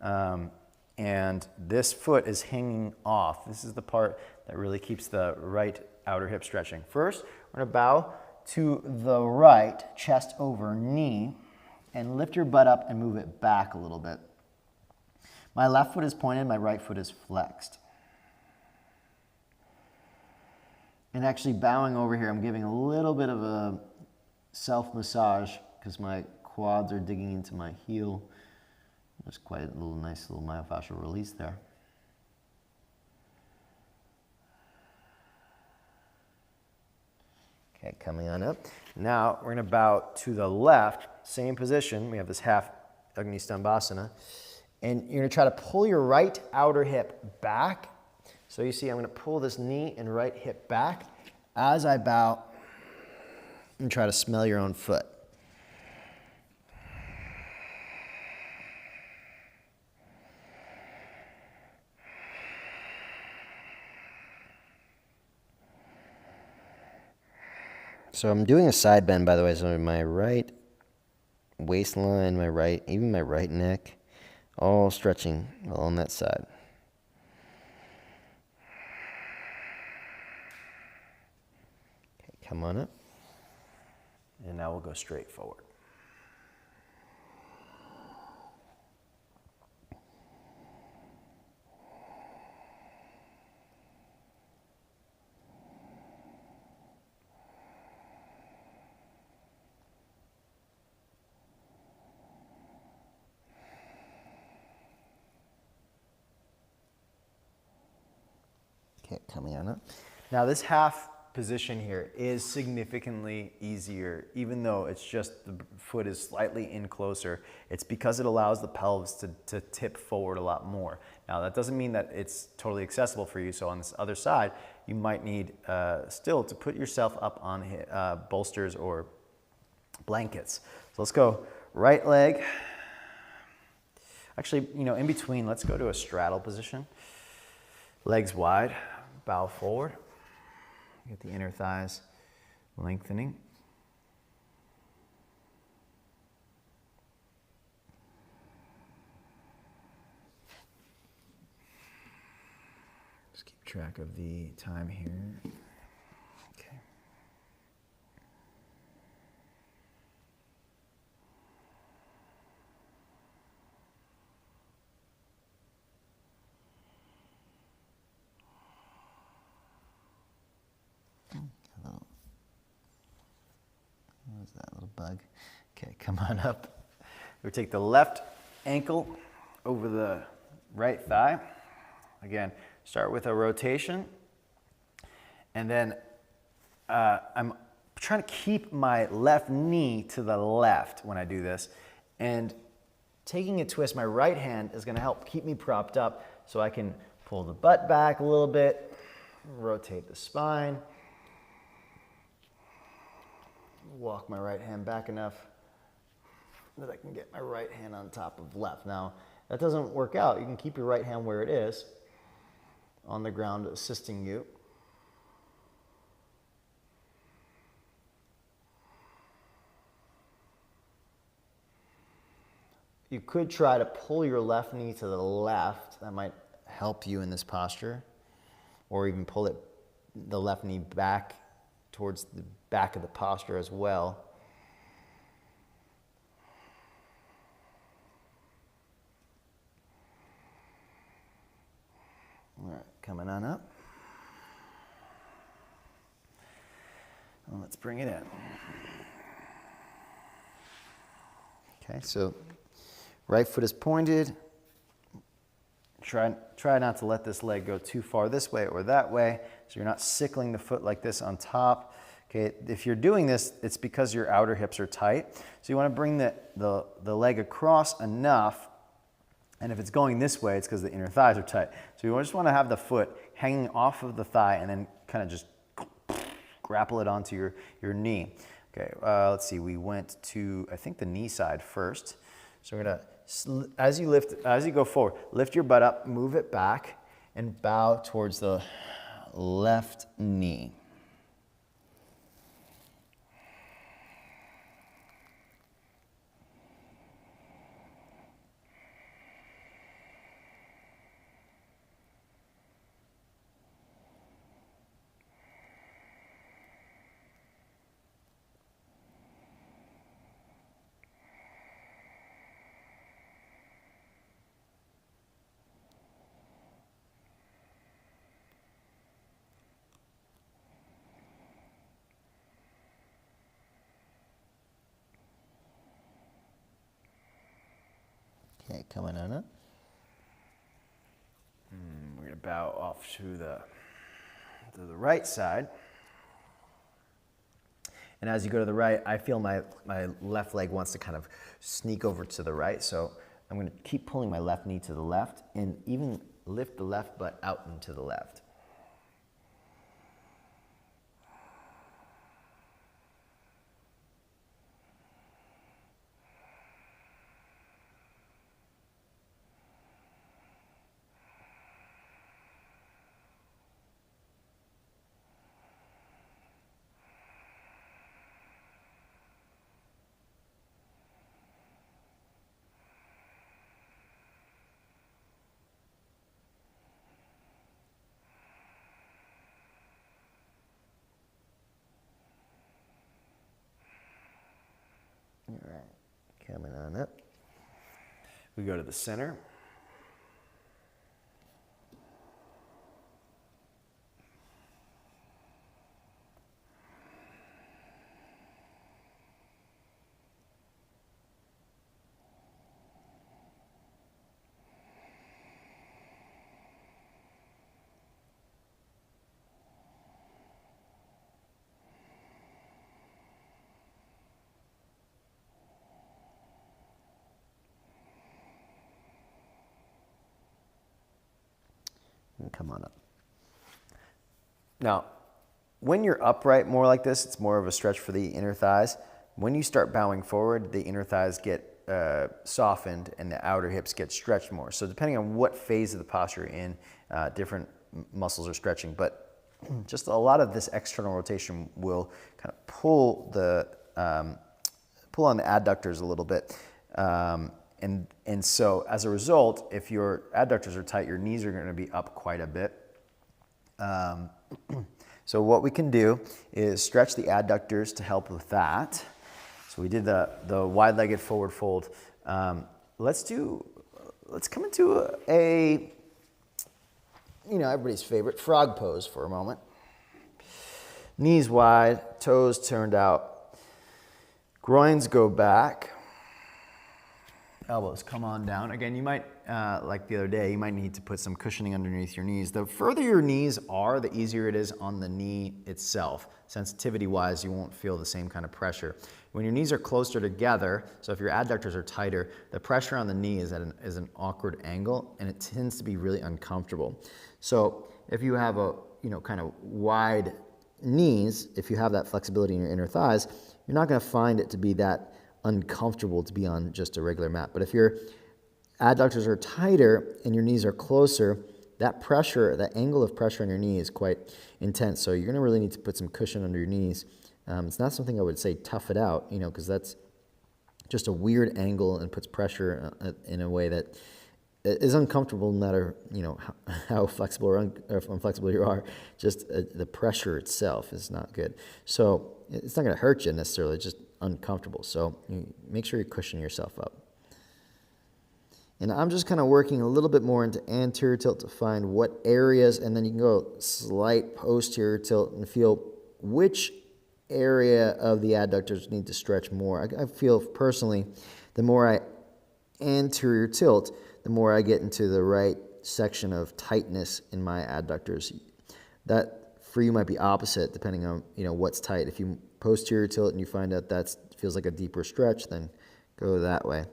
and this foot is hanging off. This is the part that really keeps the right outer hip stretching. First, we're going to bow to the right, chest over knee, and lift your butt up and move it back a little bit. My left foot is pointed, my right foot is flexed. And actually bowing over here, I'm giving a little bit of a self-massage because my quads are digging into my heel. There's quite a nice little myofascial release there. Okay, coming on up. Now we're going to bow to the left, same position. We have this half Agni Stambhasana. And you're going to try to pull your right outer hip back. So you see I'm going to pull this knee and right hip back as I bow and try to smell your own foot. So I'm doing a side bend, by the way, so my right waistline, even my right neck, all stretching along that side. Okay, come on up. And now we'll go straight forward. Okay, coming on up. Now this half position here is significantly easier, even though it's just the foot is slightly in closer. It's because it allows the pelvis to tip forward a lot more. Now that doesn't mean that it's totally accessible for you. So on this other side, you might need still to put yourself up on bolsters or blankets. So let's go right leg. Actually, in between, let's go to a straddle position. Legs wide, bow forward. Get the inner thighs lengthening. Just keep track of the time here. Okay. What was that little bug? Okay, come on up. We take the left ankle over the right thigh. Again, start with a rotation. And then I'm trying to keep my left knee to the left when I do this. And taking a twist, my right hand is gonna help keep me propped up so I can pull the butt back a little bit, rotate the spine, walk my right hand back enough that I can get my right hand on top of left. Now, that doesn't work out. You can keep your right hand where it is on the ground, assisting you. You could try to pull your left knee to the left. That might help you in this posture. Or even pull the left knee back towards the back of the posture as well. All right, coming on up. Well, let's bring it in. Okay, so right foot is pointed. Try not to let this leg go too far this way or that way, so you're not sickling the foot like this on top. Okay, if you're doing this, it's because your outer hips are tight. So you want to bring the leg across enough, and if it's going this way, it's because the inner thighs are tight. So you just want to have the foot hanging off of the thigh and then kind of just grapple it onto your knee. Okay, let's see, we went to, I think, the knee side first. So we're gonna, as you go forward, lift your butt up, move it back, and bow towards the left knee. Okay, coming on up. We're gonna bow off to the right side. And as you go to the right, I feel my left leg wants to kind of sneak over to the right. So I'm gonna keep pulling my left knee to the left and even lift the left butt out and to the left. All right, coming on up. We go to the center. And come on up. Now, when you're upright more like this, it's more of a stretch for the inner thighs. When you start bowing forward, the inner thighs get softened and the outer hips get stretched more. So depending on what phase of the posture you're in, different muscles are stretching. But just a lot of this external rotation will kind of pull on the adductors a little bit. And so as a result, if your adductors are tight, your knees are going to be up quite a bit. So what we can do is stretch the adductors to help with that. So we did the wide-legged forward fold. Let's come into a, everybody's favorite frog pose for a moment. Knees wide, toes turned out, groins go back, elbows come on down. Again, you might, like the other day, you might need to put some cushioning underneath your knees. The further your knees are, the easier it is on the knee itself. Sensitivity-wise, you won't feel the same kind of pressure. When your knees are closer together, so if your adductors are tighter, the pressure on the knee is at an awkward angle, and it tends to be really uncomfortable. So if you have a, kind of wide knees, if you have that flexibility in your inner thighs, you're not going to find it to be that uncomfortable to be on just a regular mat. But if your adductors are tighter and your knees are closer, that pressure, that angle of pressure on your knee is quite intense. So you're going to really need to put some cushion under your knees. It's not something I would say tough it out, because that's just a weird angle and puts pressure in a way that is uncomfortable, no matter how flexible or inflexible you are. Just the pressure itself is not good. So it's not going to hurt you necessarily, just uncomfortable. So you make sure you cushion yourself up. And I'm just kind of working a little bit more into anterior tilt to find what areas, and then you can go slight posterior tilt and feel which area of the adductors need to stretch more. I feel personally, the more I anterior tilt, the more I get into the right section of tightness in my adductors. That for you might be opposite depending on what's tight. If you posterior tilt and you find out that feels like a deeper stretch, then go that way.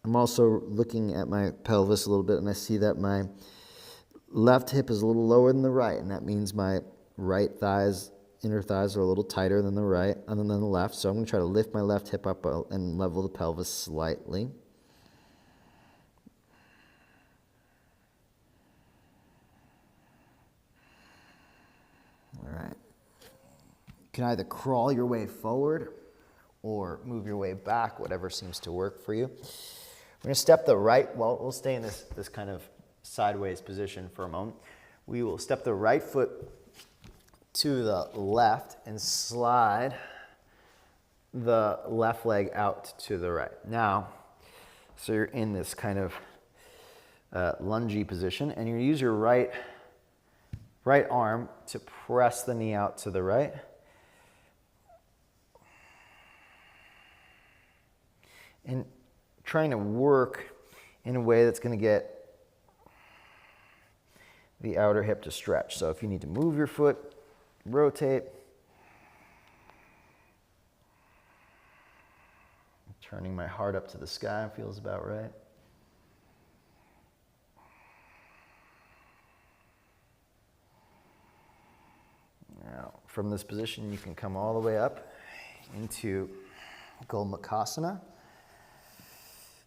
I'm also looking at my pelvis a little bit, and I see that my left hip is a little lower than the right, and that means my right thighs, inner thighs, are a little tighter than the right and then the left. So I'm going to try to lift my left hip up and level the pelvis slightly. All right. You can either crawl your way forward or move your way back, whatever seems to work for you. We're going to step the right, well, we'll stay in this kind of sideways position for a moment. We will step the right foot to the left and slide the left leg out to the right. Now, so you're in this kind of lungy position, and you use your right arm to press the knee out to the right. And trying to work in a way that's going to get the outer hip to stretch. So if you need to move your foot, rotate. Turning my heart up to the sky feels about right. Now, from this position, you can come all the way up into Gomukhasana.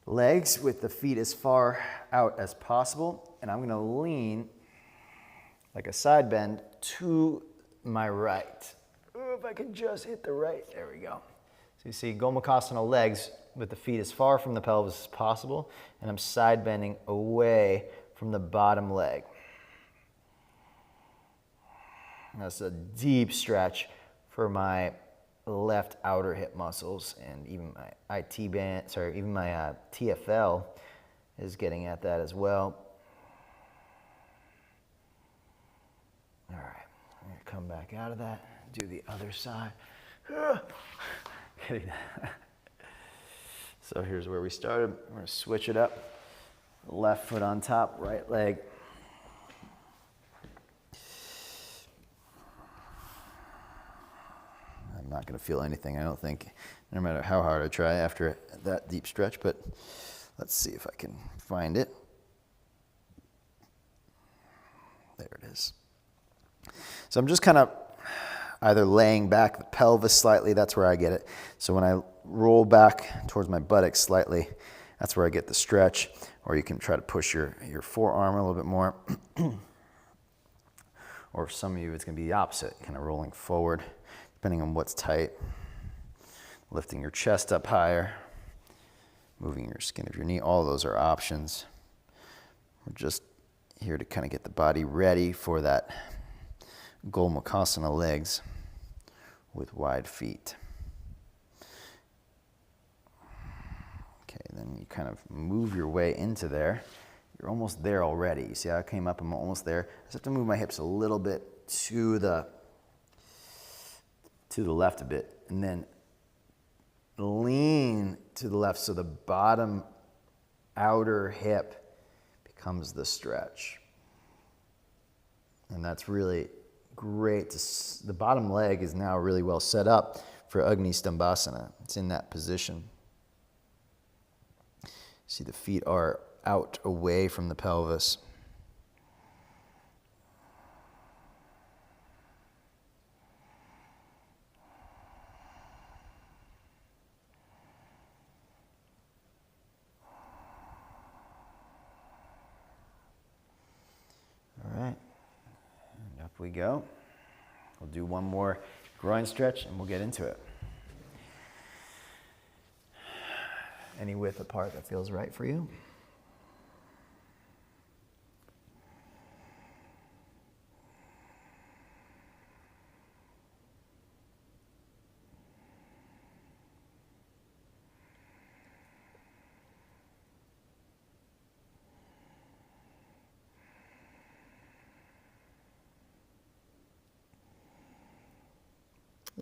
Legs with the feet as far out as possible, and I'm going to lean like a side bend to my right. Ooh, if I can just hit the right, there we go. So you see Gomukhasana legs with the feet as far from the pelvis as possible, and I'm side bending away from the bottom leg. That's a deep stretch for my left outer hip muscles, and even my my TFL is getting at that as well. All right, I'm gonna come back out of that, do the other side. So here's where we started. We're gonna switch it up. Left foot on top, right leg. I'm not going to feel anything, I don't think, no matter how hard I try after that deep stretch, but let's see if I can find it. There it is. So I'm just kind of either laying back the pelvis slightly, that's where I get it. So when I roll back towards my buttocks slightly, that's where I get the stretch, or you can try to push your forearm a little bit more. Or for some of you, it's going to be the opposite, kind of rolling forward. Depending on what's tight, lifting your chest up higher, moving your skin of your knee, all of those are options. We're just here to kind of get the body ready for that Gomukhasana legs with wide feet. Okay, then you kind of move your way into there. You're almost there already. You see how I came up? I'm almost there. I just have to move my hips a little bit to the left a bit, and then lean to the left so the bottom outer hip becomes the stretch. And that's really great. The bottom leg is now really well set up for Agni Stambhasana. It's in that position. See, the feet are out away from the pelvis. All right, and up we go. We'll do one more groin stretch and we'll get into it. Any width apart that feels right for you.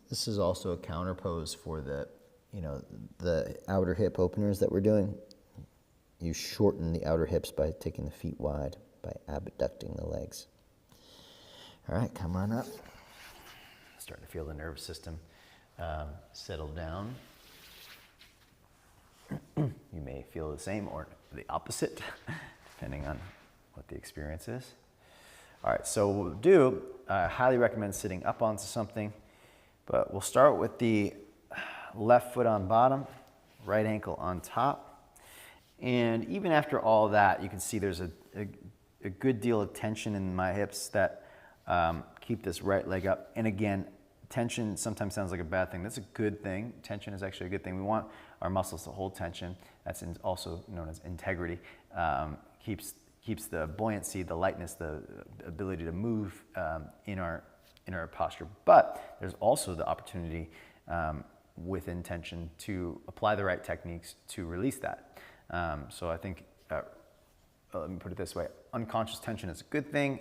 This is also a counter pose for the outer hip openers that we're doing. You shorten the outer hips by taking the feet wide, by abducting the legs. All right, come on up. Starting to feel the nervous system settle down. You may feel the same or the opposite, depending on what the experience is. All right, so what we'll do, I highly recommend sitting up onto something, but we'll start with the left foot on bottom, right ankle on top. And even after all that, you can see there's a good deal of tension in my hips that keep this right leg up. And again, tension sometimes sounds like a bad thing. That's a good thing. Tension is actually a good thing. We want our muscles to hold tension. That's also known as integrity. Keeps the buoyancy, the lightness, the ability to move in our posture. But there's also the opportunity with intention to apply the right techniques to release that. So I think, let me put it this way, unconscious tension is a good thing,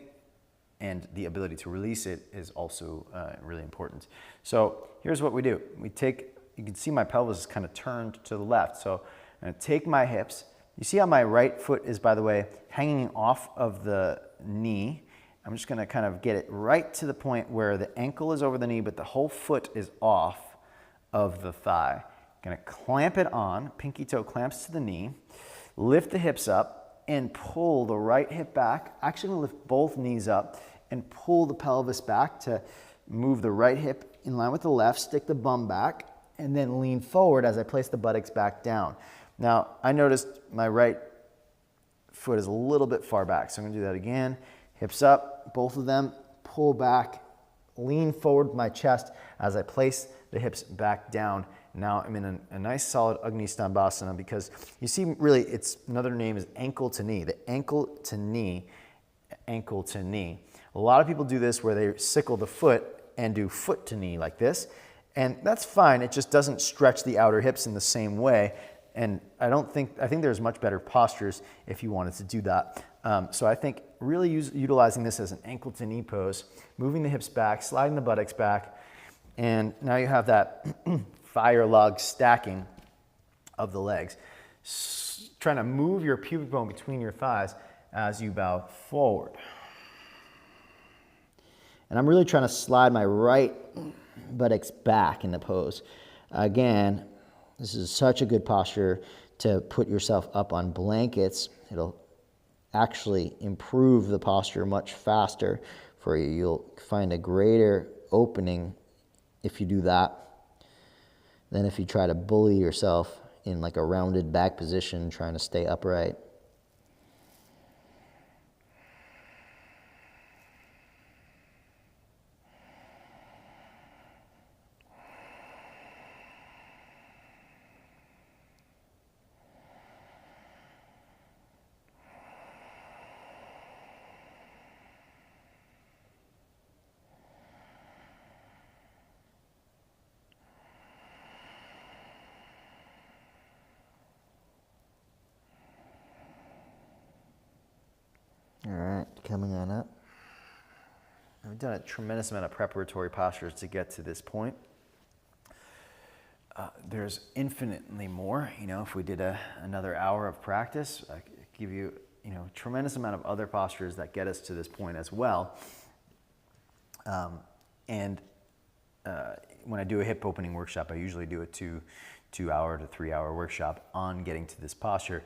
and the ability to release it is also really important. So here's what we do. You can see my pelvis is kind of turned to the left. So I'm gonna take my hips. You see how my right foot is, by the way, hanging off of the knee. I'm just gonna kind of get it right to the point where the ankle is over the knee, but the whole foot is off of the thigh. Gonna clamp it on, pinky toe clamps to the knee, lift the hips up and pull the right hip back. Actually gonna lift both knees up and pull the pelvis back to move the right hip in line with the left, stick the bum back, and then lean forward as I place the buttocks back down. Now, I noticed my right foot is a little bit far back, so I'm gonna do that again. Hips up, both of them, pull back, lean forward with my chest as I place the hips back down. Now I'm in a nice solid Agni Stambhasana because you see really it's another name is ankle to knee. The ankle to knee, ankle to knee. A lot of people do this where they sickle the foot and do foot to knee like this. And that's fine, it just doesn't stretch the outer hips in the same way. And I think there's much better postures if you wanted to do that. So I think really utilizing this as an ankle to knee pose, moving the hips back, sliding the buttocks back, and now you have that fire log stacking of the legs. Trying to move your pubic bone between your thighs as you bow forward. And I'm really trying to slide my right buttocks back in the pose. Again, this is such a good posture to put yourself up on blankets. It'll actually improve the posture much faster for you. You'll find a greater opening if you do that than if you try to bully yourself in like a rounded back position trying to stay upright. All right, coming on up. We've done a tremendous amount of preparatory postures to get to this point. There's infinitely more. You know, if we did another hour of practice, I could give you, you know, a tremendous amount of other postures that get us to this point as well. And when I do a hip opening workshop, I usually do a 2 hour to 3 hour workshop on getting to this posture.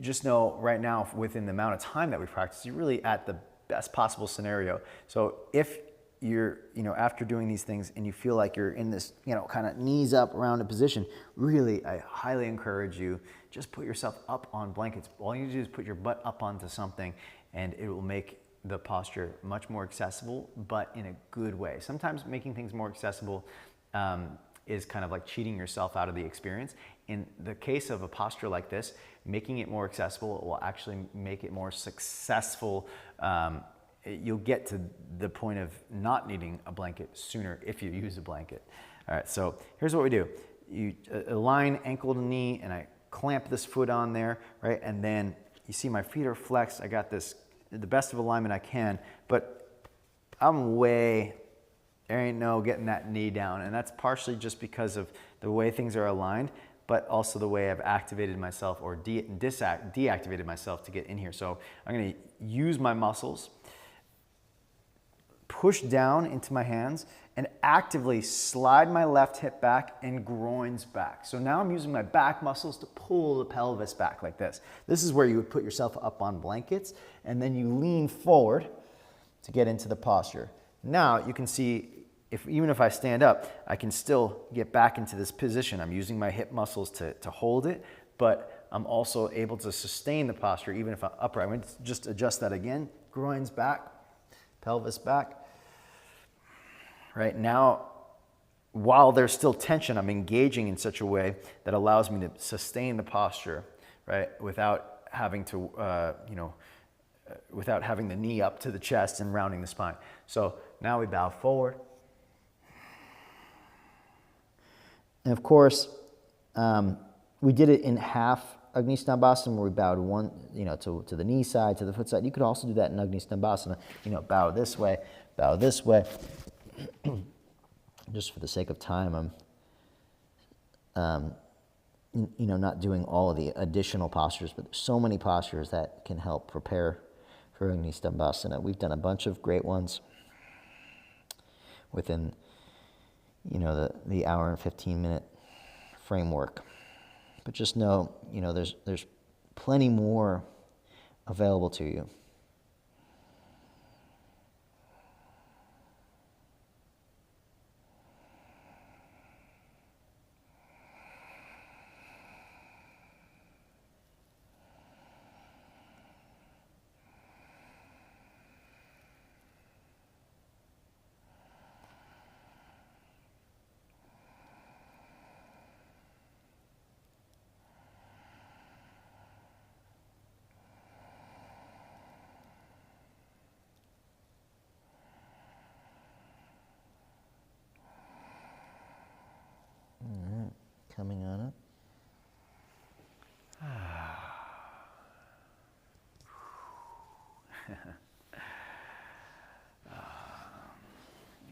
Just know right now, within the amount of time that we practice, you're really at the best possible scenario. So if you're, you know, after doing these things and you feel like you're in this, you know, kind of knees up rounded position, really, I highly encourage you, just put yourself up on blankets. All you need to do is put your butt up onto something and it will make the posture much more accessible, but in a good way. Sometimes making things more accessible is kind of like cheating yourself out of the experience. In the case of a posture like this, making it more accessible will actually make it more successful. You'll get to the point of not needing a blanket sooner if you use a blanket. All right, so here's what we do. You align ankle to knee and I clamp this foot on there, right? And then you see my feet are flexed. I got this, the best of alignment I can, but there ain't no getting that knee down. And that's partially just because of the way things are aligned, but also the way I've activated myself or deactivated myself to get in here. So I'm gonna use my muscles, push down into my hands, and actively slide my left hip back and groins back. So now I'm using my back muscles to pull the pelvis back like this. This is where you would put yourself up on blankets, and then you lean forward to get into the posture. Now you can see, even if I stand up, I can still get back into this position. I'm using my hip muscles to hold it, but I'm also able to sustain the posture even if I'm upright. I'm going to just adjust that again. Groins back, pelvis back. Right now, while there's still tension, I'm engaging in such a way that allows me to sustain the posture, right, without having to, without having the knee up to the chest and rounding the spine. So now we bow forward. And of course, we did it in half Agni Stambhasana where we bowed one, to the knee side, to the foot side. You could also do that in Agni Stambhasana, bow this way, bow this way. Just for the sake of time, I'm, not doing all of the additional postures, but there's so many postures that can help prepare for Agni Stambhasana. We've done a bunch of great ones within, the hour and 15-minute framework. But just know, there's plenty more available to you. Coming on up.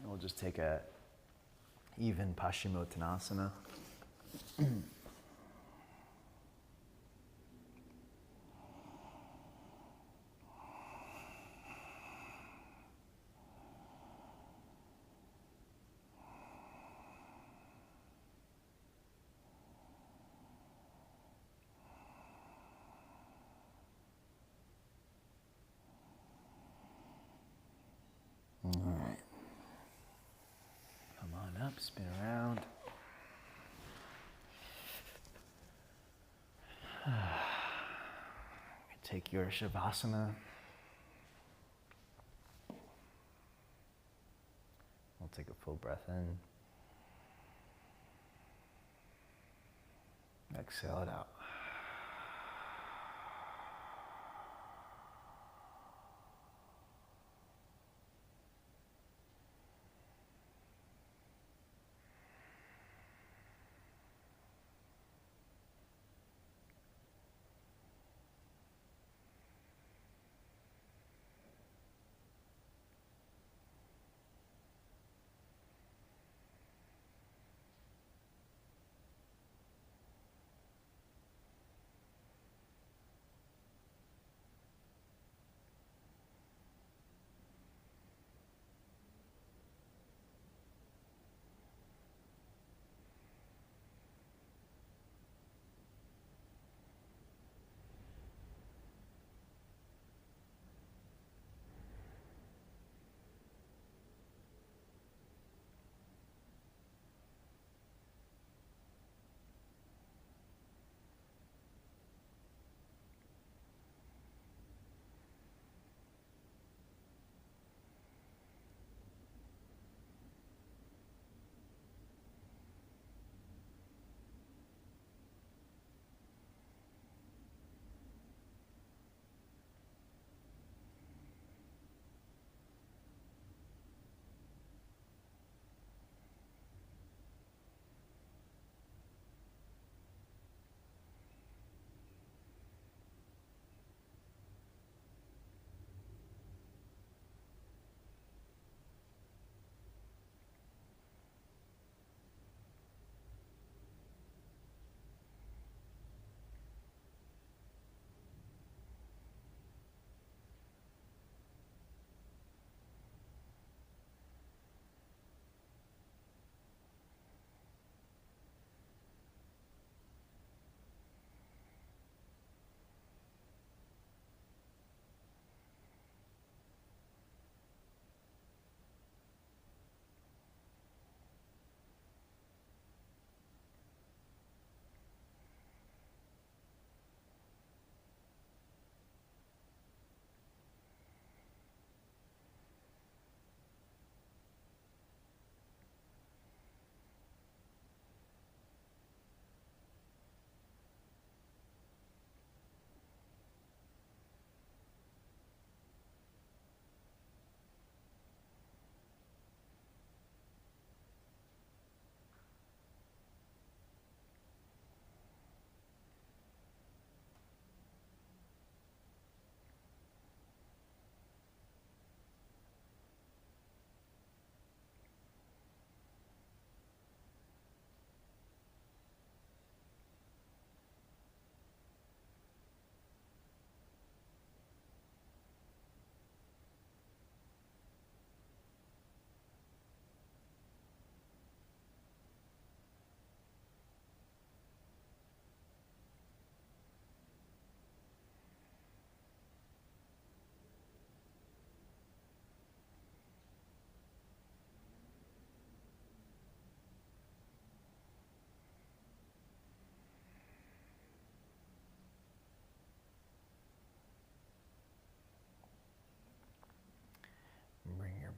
We'll just take a even Paschimottanasana. All right. Come on up, spin around. Take your Shavasana. We'll take a full breath in. Exhale it out.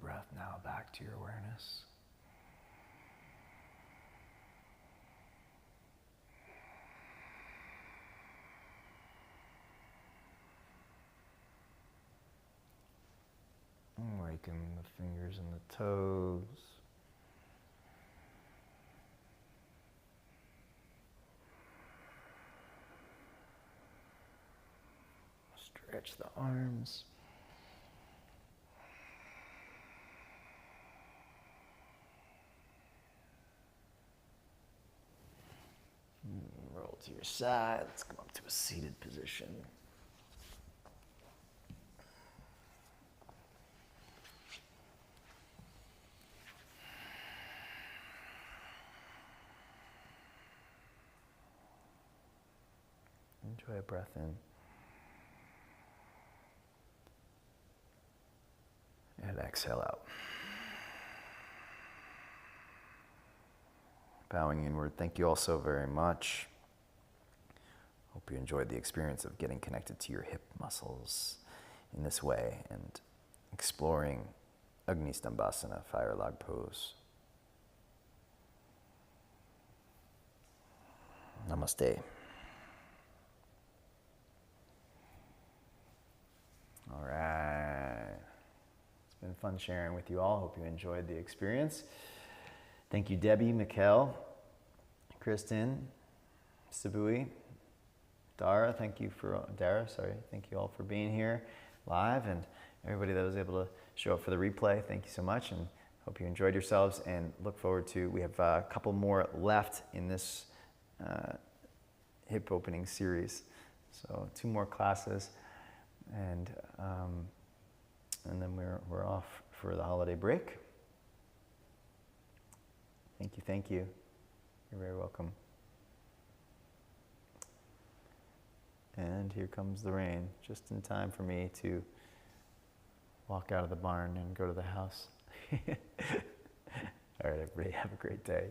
breath now back to your awareness. Awaken the fingers and the toes. Stretch the arms. Roll to your side. Let's come up to a seated position. Enjoy a breath in. And exhale out. Bowing inward, thank you all so very much. Hope you enjoyed the experience of getting connected to your hip muscles in this way and exploring Agni Stambhasana, fire log pose. Namaste. All right. It's been fun sharing with you all. Hope you enjoyed the experience. Thank you, Debbie, Mikkel, Kristen, Sabui, Dara. Thank you all for being here live, and everybody that was able to show up for the replay. Thank you so much, and hope you enjoyed yourselves, and look forward to, we have a couple more left in this hip opening series. So 2 more classes, and then we're off for the holiday break. Thank you. You're very welcome. And here comes the rain, just in time for me to walk out of the barn and go to the house. All right, everybody, have a great day.